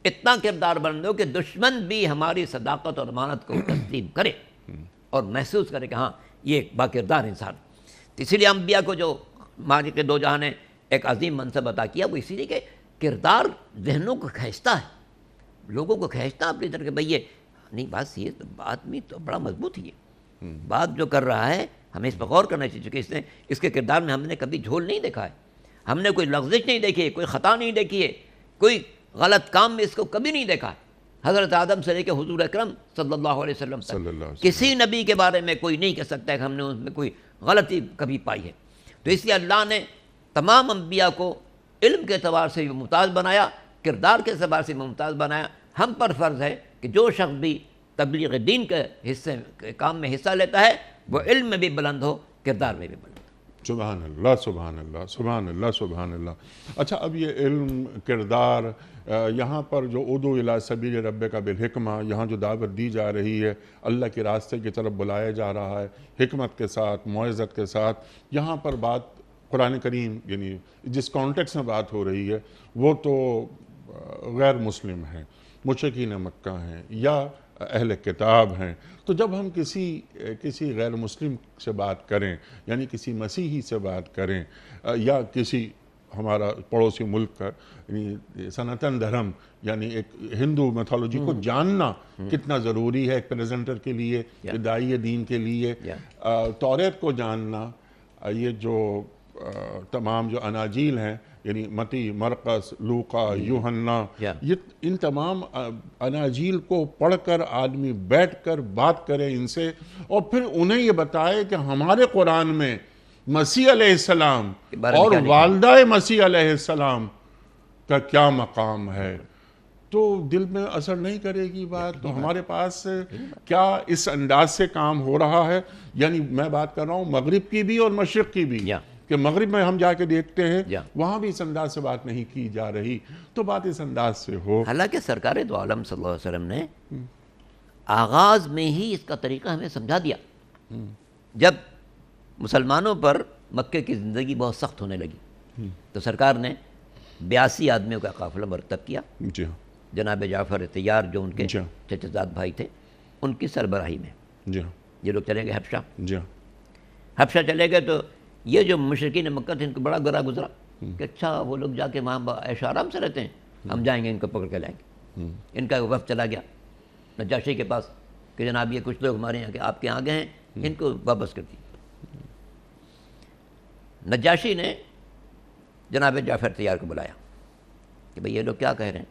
اتنا کردار بلند ہو کہ دشمن بھی ہماری صداقت اور امانت کو تسلیم کرے اور محسوس کرے کہ ہاں یہ ایک باکردار انسان. اسی لیے انبیاء کو جو مالک دو جہاں نے ایک عظیم منصب عطا کیا وہ اسی لیے کہ کردار ذہنوں کو کھینچتا ہے، لوگوں کو کھینچتا اپنی طرح کہ بھئی یہ نہیں بات یہ بات میں تو بڑا مضبوط ہے، یہ بات جو کر رہا ہے ہمیں اس پر غور کرنا چاہیے چونکہ اس کے کردار میں ہم نے کبھی جھول نہیں دیکھا ہے، ہم نے کوئی لغزش نہیں دیکھی ہے، کوئی خطا نہیں دیکھی ہے، کوئی غلط کام میں اس کو کبھی نہیں دیکھا ہے. حضرت آدم سے لے کے حضور اکرم صلی اللہ علیہ وسلم تک کسی نبی کے بارے میں کوئی نہیں کہہ سکتا ہے کہ ہم نے اس میں کوئی غلطی کبھی پائی ہے. تو اس لیے اللہ نے تمام انبیاء کو علم کے اعتبار سے بھی ممتاز بنایا، کردار کے اعتبار سے ممتاز بنایا. ہم پر فرض ہے کہ جو شخص بھی تبلیغ دین کے کام میں حصہ لیتا ہے وہ علم میں بھی بلند ہو، کردار میں بھی بلند ہو. سبحان اللہ سبحان اللہ سبحان اللہ سبحان اللہ. اچھا اب یہ علم کردار یہاں پر جو ادعو الی سبیل ربک بالحکمہ، یہاں جو دعوت دی جا رہی ہے، اللہ کے راستے کی طرف بلایا جا رہا ہے حکمت کے ساتھ، موعظت کے ساتھ، یہاں پر بات قرآن کریم یعنی جس کانٹیکس میں بات ہو رہی ہے وہ تو غیر مسلم ہیں، مشرکین مکہ ہیں یا اہل کتاب ہیں. تو جب ہم کسی غیر مسلم سے بات کریں یعنی کسی مسیحی سے بات کریں یا کسی ہمارا پڑوسی ملک کا یعنی سناتن دھرم یعنی ایک ہندو میتھولوجی کو جاننا کتنا ضروری ہے ایک پریزنٹر کے لیے، داعی دین کے لیے، توریت کو جاننا، یہ جو تمام جو اناجیل ہیں یعنی متی، مرقس، لوقا، یوحنا، یہ ان تمام اناجیل کو پڑھ کر آدمی بیٹھ کر بات کرے ان سے، اور پھر انہیں یہ بتائے کہ ہمارے قرآن میں مسیح علیہ السلام اور والدہ مسیح علیہ السلام کا کیا مقام ہے، تو دل میں اثر نہیں کرے گی بات؟ تو ہمارے پاس کیا اس انداز سے کام ہو رہا ہے؟ یعنی میں بات کر رہا ہوں مغرب کی بھی اور مشرق کی بھی، کہ مغرب میں ہم جا کے دیکھتے ہیں وہاں بھی اس انداز سے بات نہیں کی جا رہی، تو بات اس انداز سے ہو۔ حالانکہ سرکار دو عالم صلی اللہ علیہ وسلم نے آغاز میں ہی اس کا طریقہ ہمیں سمجھا دیا۔ جب مسلمانوں پر مکے کی زندگی بہت سخت ہونے لگی تو سرکار نے 82 آدمیوں کا قافلہ مرتب کیا، جناب جعفر طیار جو ان کے چچا زاد بھائی تھے ان کی سربراہی میں یہ لوگ چلے گئے حبشہ۔ حبشہ چلے گئے تو یہ جو مشرکین مکہ تھے ان کو بڑا گرا گزرا کہ اچھا وہ لوگ جا کے وہاں عیش آرام سے رہتے ہیں، ہم جائیں گے ان کو پکڑ کے لائیں گے۔ ان کا وفد چلا گیا نجاشی کے پاس کہ جناب یہ کچھ لوگ ہمارے یہاں کے آپ کے آ گئے ہیں، ان کو واپس کر دی۔ نجاشی نے جناب جعفر طیار کو بلایا کہ بھئی یہ لوگ کیا کہہ رہے ہیں،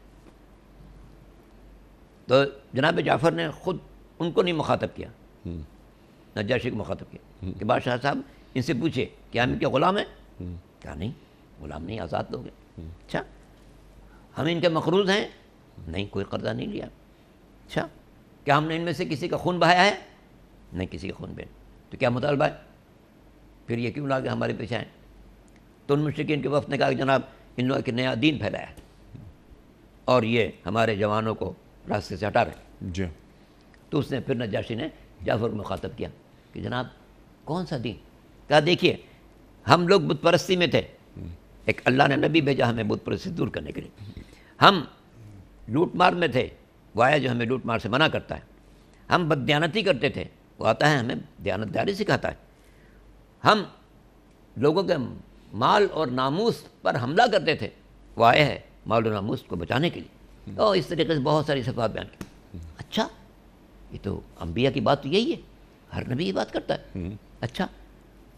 تو جناب جعفر نے خود ان کو نہیں مخاطب کیا، نجاشی کو مخاطب کیا کہ بادشاہ صاحب ان سے پوچھے کیا ہم ان کے غلام ہیں؟ کہا نہیں، غلام نہیں، آزاد لوگ ہیں۔ اچھا ہم ان کے مقروض ہیں؟ نہیں، کوئی قرضہ نہیں لیا۔ اچھا کیا ہم نے ان میں سے کسی کا خون بہایا ہے؟ نہیں، کسی کا خون بہا۔ تو کیا مطالبہ ہے؟ پھر یہ کیوں لا کے ہمارے پیچھے آئیں؟ تو ان مشرکین کے وفد نے کہا کہ جناب ان لوگوں کے نیا دین پھیلایا ہے اور یہ ہمارے جوانوں کو راستے سے ہٹا رہے ہیں۔ تو اس نے پھر نجاشی نے جعفر کو مخاطب کیا کہ جناب کون سا دین؟ کہا دیکھیے ہم لوگ بت پرستی میں تھے، ایک اللہ نے نبی بھیجا ہمیں بت پرستی دور کرنے کے لیے۔ ہم لوٹ مار میں تھے، وہ آیا جو ہمیں لوٹ مار سے منع کرتا ہے۔ ہم بددیانتی کرتے تھے، وہ آتا ہے ہمیں دیانتداری سکھاتا ہے۔ ہم لوگوں کے مال اور ناموس پر حملہ کرتے تھے، وہ آئے ہیں مال اور ناموس کو بچانے کے لیے۔ اور اس طریقے سے بہت ساری صفات بیان کی۔ اچھا یہ تو انبیاء کی بات تو یہی ہے، ہر نبی یہ بات کرتا ہے۔ اچھا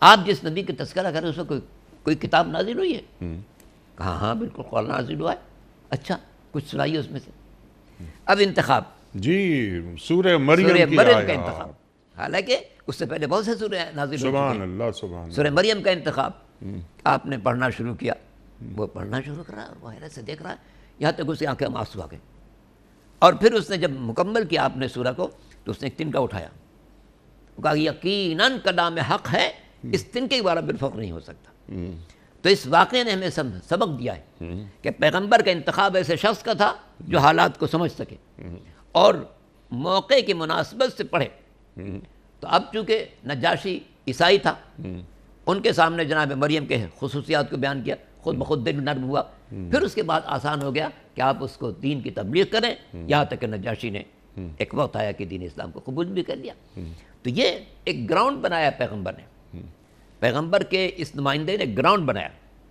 آپ جس نبی کا تذکرہ کریں اس میں کوئی کتاب نازل ہوئی ہے؟ کہا ہاں بالکل قرآن نازل ہوا ہے۔ اچھا کچھ سنائیے اس میں سے۔ اب انتخاب جی سورہ مریم کا انتخاب، حالانکہ اس سے پہلے بہت سے سورہ نازل ہو سبحان چکے ہیں۔ اللہ سبحان سورہ مریم کا انتخاب آپ نے پڑھنا شروع کیا، وہ پڑھنا شروع کر رہا ہے اور وہ حیرت سے دیکھ رہا ہے، یہاں تک اس کی آنکھیں میں آنسو آ گئے۔ اور پھر اس نے جب مکمل کیا آپ نے سورہ کو تو اس نے ایک تنکا اٹھایا، وہ کہا یقیناً کلام حق ہے، اس تنکے کے بارے میں بالفخر نہیں ہو سکتا۔ تو اس واقعے نے ہمیں سبق دیا ہے کہ پیغمبر کا انتخاب ایسے شخص کا تھا جو حالات کو سمجھ سکے اور موقع کی مناسبت سے پڑھے۔ تو اب چونکہ نجاشی عیسائی تھا، ان کے سامنے جناب مریم کے خصوصیات کو بیان کیا، خود بخود دل نرم ہوا۔ پھر اس کے بعد آسان ہو گیا کہ آپ اس کو دین کی تبلیغ کریں، یہاں تک کہ نجاشی نے ایک وقت آیا کہ دین اسلام کو قبول بھی کر لیا۔ تو یہ ایک گراؤنڈ بنایا پیغمبر نے، پیغمبر کے اس نمائندے نے گراؤنڈ بنایا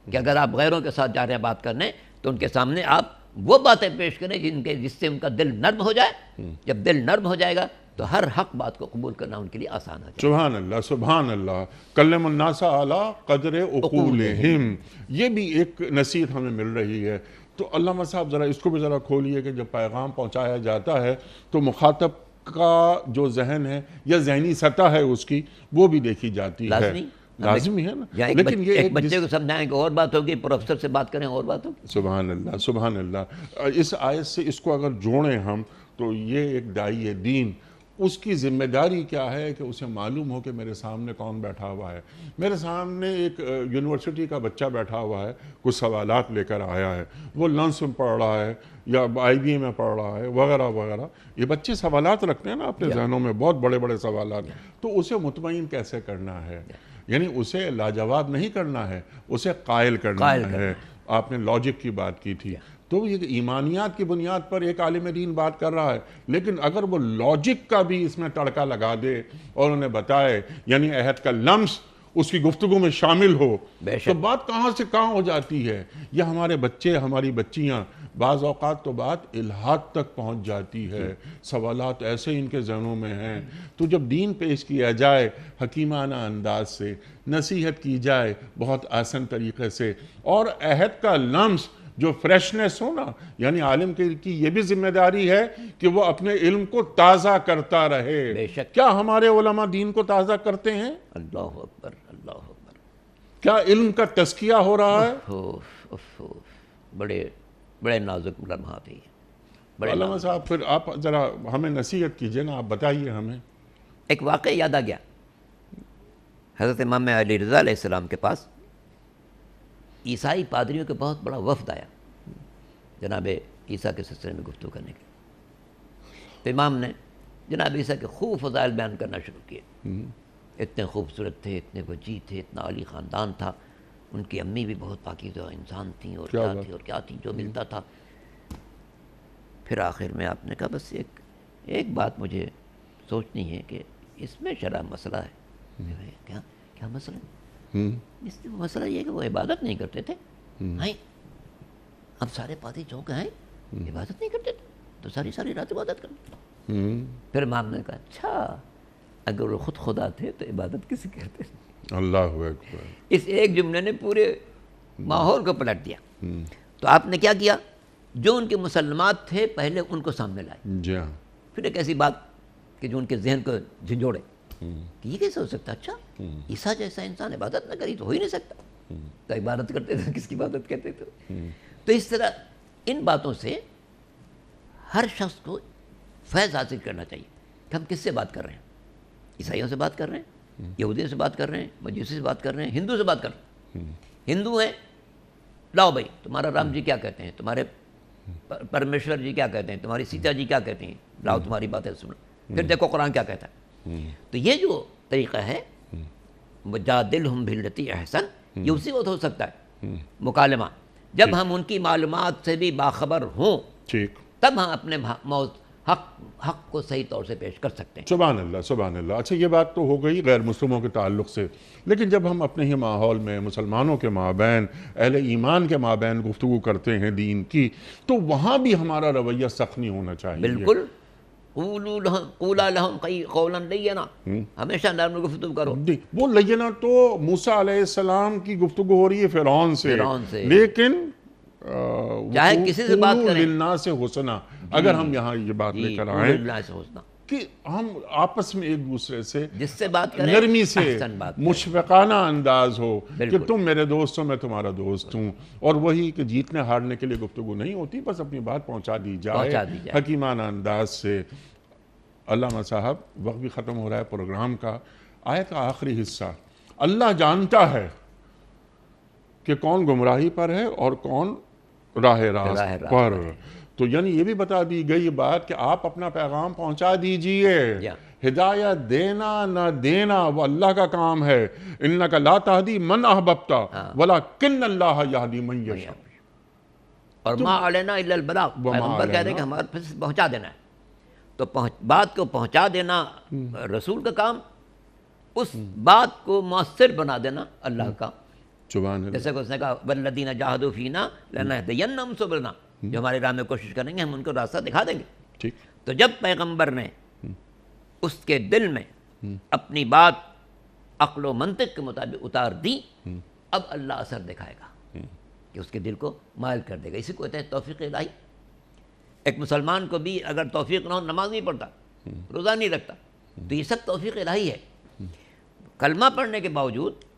کہ اگر آپ غیروں کے ساتھ جا رہے ہیں بات کرنے تو ان کے سامنے آپ وہ باتیں پیش کریں جس سے ان کا دل نرم ہو جائے۔ جب دل نرم ہو جائے گا تو ہر حق بات کو قبول کرنا ان کے لیے آسان ہو جائے۔ سبحان اللہ سبحان اللہ، کلم الناس علی قدر عقولہم، یہ بھی ایک نصیحت ہمیں مل رہی ہے۔ تو علامہ صاحب ذرا اس کو بھی ذرا کھولیے کہ جب پیغام پہنچایا جاتا ہے تو مخاطب کا جو ذہن ہے یا ذہنی سطح ہے اس کی وہ بھی دیکھی جاتی ہے، لازمی ہے نا۔ لیکن یہ ایک بچے کو سمجھائیں کہ اور بات ہوگی، پروفیسر سے بات کریں اور بات ہوگی۔ سبحان اللہ سبحان اللہ۔ اس آیت سے اس کو اگر جوڑیں ہم تو یہ ایک داعی دین، اس کی ذمہ داری کیا ہے کہ اسے معلوم ہو کہ میرے سامنے کون بیٹھا ہوا ہے۔ میرے سامنے ایک یونیورسٹی کا بچہ بیٹھا ہوا ہے، کچھ سوالات لے کر آیا ہے، وہ لنس میں پڑھ رہا ہے یا آئی بی میں پڑھ رہا ہے وغیرہ وغیرہ۔ یہ بچے سوالات رکھتے ہیں نا اپنے ذہنوں میں، بہت بڑے بڑے سوالات، تو اسے مطمئن کیسے کرنا ہے؟ یعنی اسے لاجواب نہیں کرنا ہے، اسے قائل کرنا ہے۔ آپ نے لاجک کی بات کی تھی، تو یہ ایمانیات کی بنیاد پر ایک عالم دین بات کر رہا ہے، لیکن اگر وہ لاجک کا بھی اس میں تڑکا لگا دے اور انہیں بتائے، یعنی عہد کا لمس اس کی گفتگو میں شامل ہو بے شک۔ تو بات کہاں سے کہاں ہو جاتی ہے. یہ ہمارے بچے ہماری بچیاں بعض اوقات تو بات الہاد تک پہنچ جاتی ہے، سوالات ایسے ان کے ذہنوں میں ہیں. تو جب دین پیش کیا جائے حکیمانہ انداز سے، نصیحت کی جائے بہت آسان طریقے سے، اور عہد کا لمس جو فریشنس ہو نا، یعنی عالم کی یہ بھی ذمہ داری ہے کہ وہ اپنے علم کو تازہ کرتا رہے. بے شک۔ کیا ہمارے علماء دین کو تازہ کرتے ہیں؟ اللہ اکبر، اللہ اکبر۔ کیا علم کا تزکیہ ہو رہا ہے؟ بڑے بڑے نازک لمحات ہیں یہ، بڑے علامہ صاحب پھر آپ ذرا ہمیں نصیحت کیجئے نا، آپ بتائیے ہمیں. ایک واقعہ یاد آ گیا. حضرت امام علی رضا علیہ السلام کے پاس عیسائی پادریوں کے بہت بڑا وفد آیا جناب عیسیٰ کے سلسلے میں گفتگو کرنے کے لیے. تو امام نے جناب عیسیٰ کے خوب فضائل بیان کرنا شروع کیے. اتنے خوبصورت تھے، اتنے وجیح تھے، اتنا عالی خاندان تھا، ان کی امی بھی بہت پاکیزہ انسان تھیں، اور کیا تھی اور کیا تھی، جو ملتا تھا. پھر آخر میں آپ نے کہا بس ایک بات مجھے سوچنی ہے کہ اس میں شرع مسئلہ ہے. کیا مسئلہ ہے؟ اس میں مسئلہ یہ ہے کہ وہ عبادت نہیں کرتے تھے. اب سارے پادری چونک ہیں، عبادت نہیں کرتے تھے تو ساری رات عبادت کرتے. پھر امام نے کہا اچھا اگر وہ خود خدا تھے تو عبادت کسی کرتے تھے. اللہ اکبر. اس ایک جملے نے پورے ماحول کو پلٹ دیا. تو آپ نے کیا کیا؟ جو ان کے مسلمات تھے پہلے ان کو سامنے لائے. جی ہاں. پھر ایک ایسی بات کہ جو ان کے ذہن کو جھنجھوڑے کہ یہ کیسے ہو سکتا؟ اچھا عیسیٰ جیسا انسان عبادت نہ کری تو ہو ہی نہیں سکتا. تو عبادت کرتے تھے، کس کی عبادت کرتے تھے؟ تو اس طرح ان باتوں سے ہر شخص کو فیض حاصل کرنا چاہیے کہ ہم کس سے بات کر رہے ہیں. عیسائیوں سے بات کر رہے ہیں، یہودیوں سے بات کر رہے ہیں، مجوسی سے بات کر رہے ہیں، ہندو سے بات کر رہے ہیں. ہندو ہیں، لاؤ بھائی تمہارا رام جی کیا کہتے ہیں، تمہارے پرمیشور جی کیا کہتے ہیں، تمہاری سیتا جی کیا کہتی ہیں، لاؤ تمہاری باتیں سنو. پھر دیکھو قرآن کیا کہتا ہے. تو یہ جو طریقہ ہے وجادلہم باللتی احسن، یہ اسی وقت ہو سکتا ہے مکالمہ جب ہم ان کی معلومات سے بھی باخبر ہوں، ٹھیک، تب ہم اپنے حق کو صحیح طور سے پیش کر سکتے ہیں. سبحان اللہ سبحان اللہ. اچھا یہ بات تو ہو گئی غیر مسلموں کے تعلق سے، لیکن جب ہم اپنے ہی ماحول میں مسلمانوں کے مابین، اہل ایمان کے مابین گفتگو کرتے ہیں دین کی، تو وہاں بھی ہمارا رویہ سخت نہیں ہونا چاہیے. بالکل. قولا لہم قولا لینا، ہمیشہ نرم گفتگو کرو. وہ لینا تو موسیٰ علیہ السلام کی گفتگو ہو رہی ہے فرعون سے، لیکن چاہے کسی سے بات کریں للناس حسنا. اگر ہم یہاں یہ بات لے کر آئیں کہ ہم آپس میں ایک دوسرے سے جس سے بات کریں نرمی سے احسن بات کریں، مشفقانہ انداز ہو کہ تم میرے دوست ہو میں تمہارا دوست ہوں، اور وہی کہ جیتنے ہارنے کے لیے گفتگو نہیں ہوتی، بس اپنی بات پہنچا دی جائے حکیمانہ انداز سے. علامہ صاحب وقت بھی ختم ہو رہا ہے پروگرام کا. آیت کا آخری حصہ، اللہ جانتا ہے کہ کون گمراہی پر ہے اور کون راہ راست پر. تو یعنی یہ بھی بتا دی گئی بات کہ آپ اپنا پیغام پہنچا دیجئے. ہدایت دینا نہ دینا وہ اللہ کا کام ہے. انک لا تہدی من احببت ولکن اللہ یہدی من یشاء. اور ما علینا الا البلاغ، پیغمبر کہتے ہیں کہ ہمارے پاس پہنچا دینا ہے. تو بات کو پہنچا دینا رسول کا کام، اس بات کو مؤثر بنا دینا اللہ کا. جیسے کہ اس نے کہا والذین جاہدوا فینا لنہدینہم سبلنا، جو ہمارے راہ میں کوشش کریں گے ہم ان کو راستہ دکھا دیں گے. تو جب پیغمبر نے اس کے دل میں اپنی بات عقل و منطق کے مطابق اتار دی، اب اللہ اثر دکھائے گا کہ اس کے دل کو مائل کر دے گا. اسی کو کہتے ہیں توفیق الہی. ایک مسلمان کو بھی اگر توفیق نہ ہو، نماز نہیں پڑھتا، روزہ نہیں رکھتا، تو یہ سب توفیق الہی ہے. کلمہ پڑھنے کے باوجود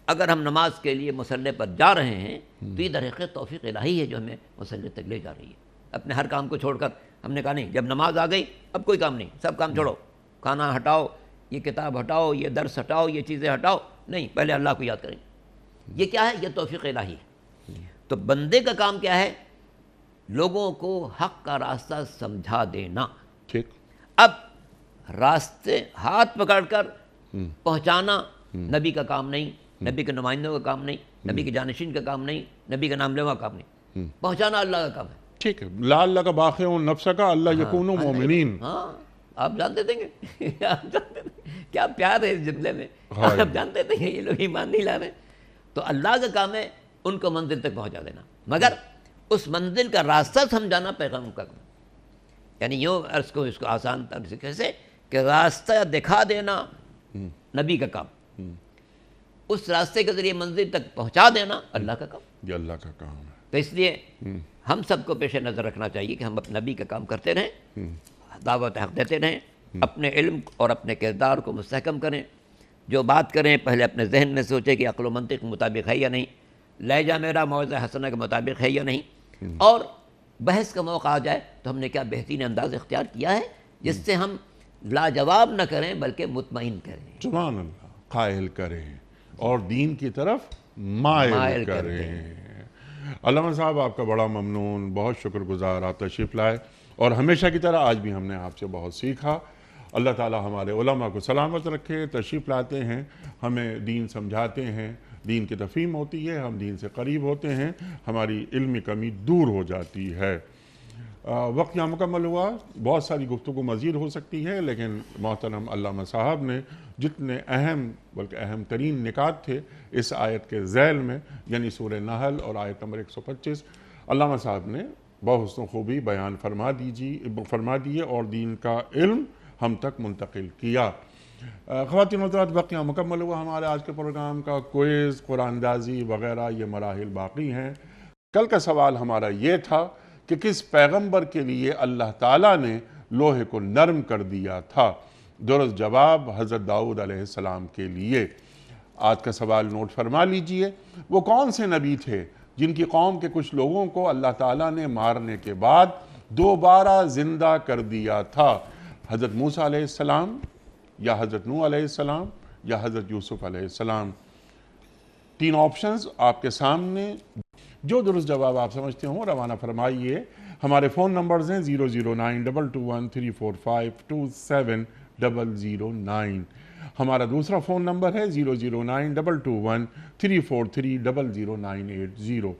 اگر ہم نماز کے لیے مصلی پر جا رہے ہیں تو یہ در حقیقت توفیق الہی ہے جو ہمیں مصلی تک لے جا رہی ہے. اپنے ہر کام کو چھوڑ کر ہم نے کہا نہیں، جب نماز آ گئی اب کوئی کام نہیں، سب کام چھوڑو، کھانا ہٹاؤ، یہ کتاب ہٹاؤ، یہ درس ہٹاؤ، یہ چیزیں ہٹاؤ، نہیں، پہلے اللہ کو یاد کریں. یہ کیا ہے؟ یہ توفیق الہی ہے. تو بندے کا کام کیا ہے؟ لوگوں کو حق کا راستہ سمجھا دینا. ٹھیک. اب راستے ہاتھ پکڑ کر پہنچانا نبی کا کام نہیں، نبی کے نمائندوں کا کام نہیں، نبی کے جانشین کا کام نہیں، نبی کا نام لیوا کا کام نہیں. پہنچانا اللہ کا کام ہے. ٹھیک ہے. لعلک باخع نفسک الا یکونوا مؤمنین. ہاں آپ جانتے دیں گے آپ جانتے دیں کیا پیار ہے اس جملے میں. آپ جانتے تھے کہ یہ لوگ ایمان نہیں لا رہے. تو اللہ کا کام ہے ان کو منزل تک پہنچا دینا، مگر اس منزل کا راستہ سمجھانا پیغام کا کام. یعنی یوں اس کو آسان طریقے سے کہ راستہ دکھا دینا نبی کا کام، اس راستے کے ذریعے منزل تک پہنچا دینا اللہ کا کام. یہ اللہ کا کام ہے. تو اس لیے ہم سب کو پیش نظر رکھنا چاہیے کہ ہم اپنے نبی کا کام کرتے رہیں، دعوت حق دیتے رہیں، اپنے علم اور اپنے کردار کو مستحکم کریں. جو بات کریں پہلے اپنے ذہن میں سوچیں کہ عقل و منطق کے مطابق ہے یا نہیں، لہجہ میرا موعظہ حسنہ کے مطابق ہے یا نہیں، اور بحث کا موقع آ جائے تو ہم نے کیا بہترین انداز اختیار کیا ہے جس سے ہم لاجواب نہ کریں بلکہ مطمئن کریں. سبحان اللہ. قائل کریں اور دین کی طرف مائل کریں. علامہ صاحب آپ کا بڑا ممنون، بہت شکر گزار، آپ تشریف لائے اور ہمیشہ کی طرح آج بھی ہم نے آپ سے بہت سیکھا. اللہ تعالی ہمارے علماء کو سلامت رکھے. تشریف لاتے ہیں، ہمیں دین سمجھاتے ہیں، دین کی تفہیم ہوتی ہے، ہم دین سے قریب ہوتے ہیں، ہماری علمی کمی دور ہو جاتی ہے. وقت یہاں مکمل ہوا. بہت ساری گفتگو مزید ہو سکتی ہے، لیکن محترم علامہ صاحب نے جتنے اہم بلکہ اہم ترین نکات تھے اس آیت کے ذیل میں، یعنی سورہ نحل اور آیت نمبر 125، علامہ صاحب نے بحسن خوبی بیان فرما دیے اور دین کا علم ہم تک منتقل کیا. خواتین و حضرات، وقت یہاں مکمل ہوا ہمارے آج کے پروگرام کا. کوئز، قرآن اندازی وغیرہ یہ مراحل باقی ہیں. کل کا سوال ہمارا یہ تھا کہ کس پیغمبر کے لیے اللہ تعالیٰ نے لوہے کو نرم کر دیا تھا؟ درست جواب حضرت داؤد علیہ السلام کے لیے. آج کا سوال نوٹ فرما لیجئے. وہ کون سے نبی تھے جن کی قوم کے کچھ لوگوں کو اللہ تعالیٰ نے مارنے کے بعد دوبارہ زندہ کر دیا تھا؟ حضرت موسیٰ علیہ السلام یا حضرت نوح علیہ السلام یا حضرت یوسف علیہ السلام؟ 3 آپشنز آپ کے سامنے. جو درست جواب آپ سمجھتے ہوں روانہ فرمائیے. ہمارے فون نمبرز ہیں 0092213452709. ہمارا دوسرا فون نمبر ہے 009221343009098.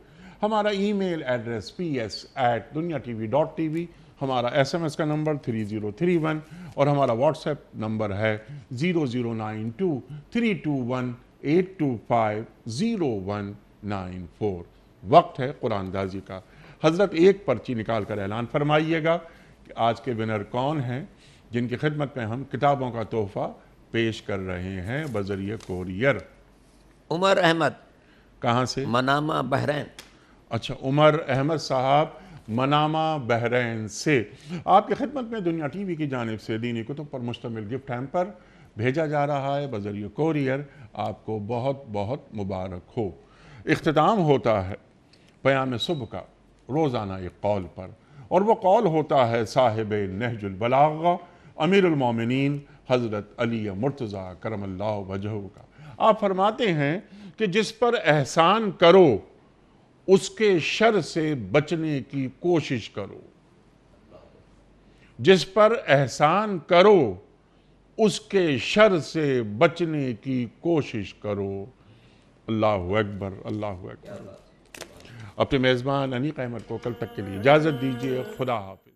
ہمارا ای میل ایڈریس ps@dunyatv.tv. ہمارا SMS کا نمبر 3031 اور ہمارا واٹس ایپ نمبر ہے 00923218250194. وقت ہے قرآن اندازی کا. حضرت ایک پرچی نکال کر اعلان فرمائیے گا کہ آج کے ونر کون ہیں جن کی خدمت میں ہم کتابوں کا تحفہ پیش کر رہے ہیں بذریعہ کوریئر. عمر احمد. کہاں سے؟ منامہ، بحرین. اچھا، عمر احمد صاحب منامہ، بحرین سے. آپ کی خدمت میں دنیا ٹی وی کی جانب سے دینی کتب پر مشتمل گفٹ ہیمپر بھیجا جا رہا ہے بذریعہ کوریئر. آپ کو بہت بہت مبارک ہو. اختتام ہوتا ہے پیام صبح کا روزانہ ایک قول پر، اور وہ قول ہوتا ہے صاحب نہج البلاغہ امیر المومنین حضرت علی مرتضیٰ کرم اللہ وجہہ کا. آپ فرماتے ہیں کہ جس پر احسان کرو اس کے شر سے بچنے کی کوشش کرو. جس پر احسان کرو اس کے شر سے بچنے کی کوشش کرو. اللہ اکبر، اللہ اکبر. اپنے میزبان انیق احمد کو کل تک کے لیے اجازت دیجیے. خدا حافظ.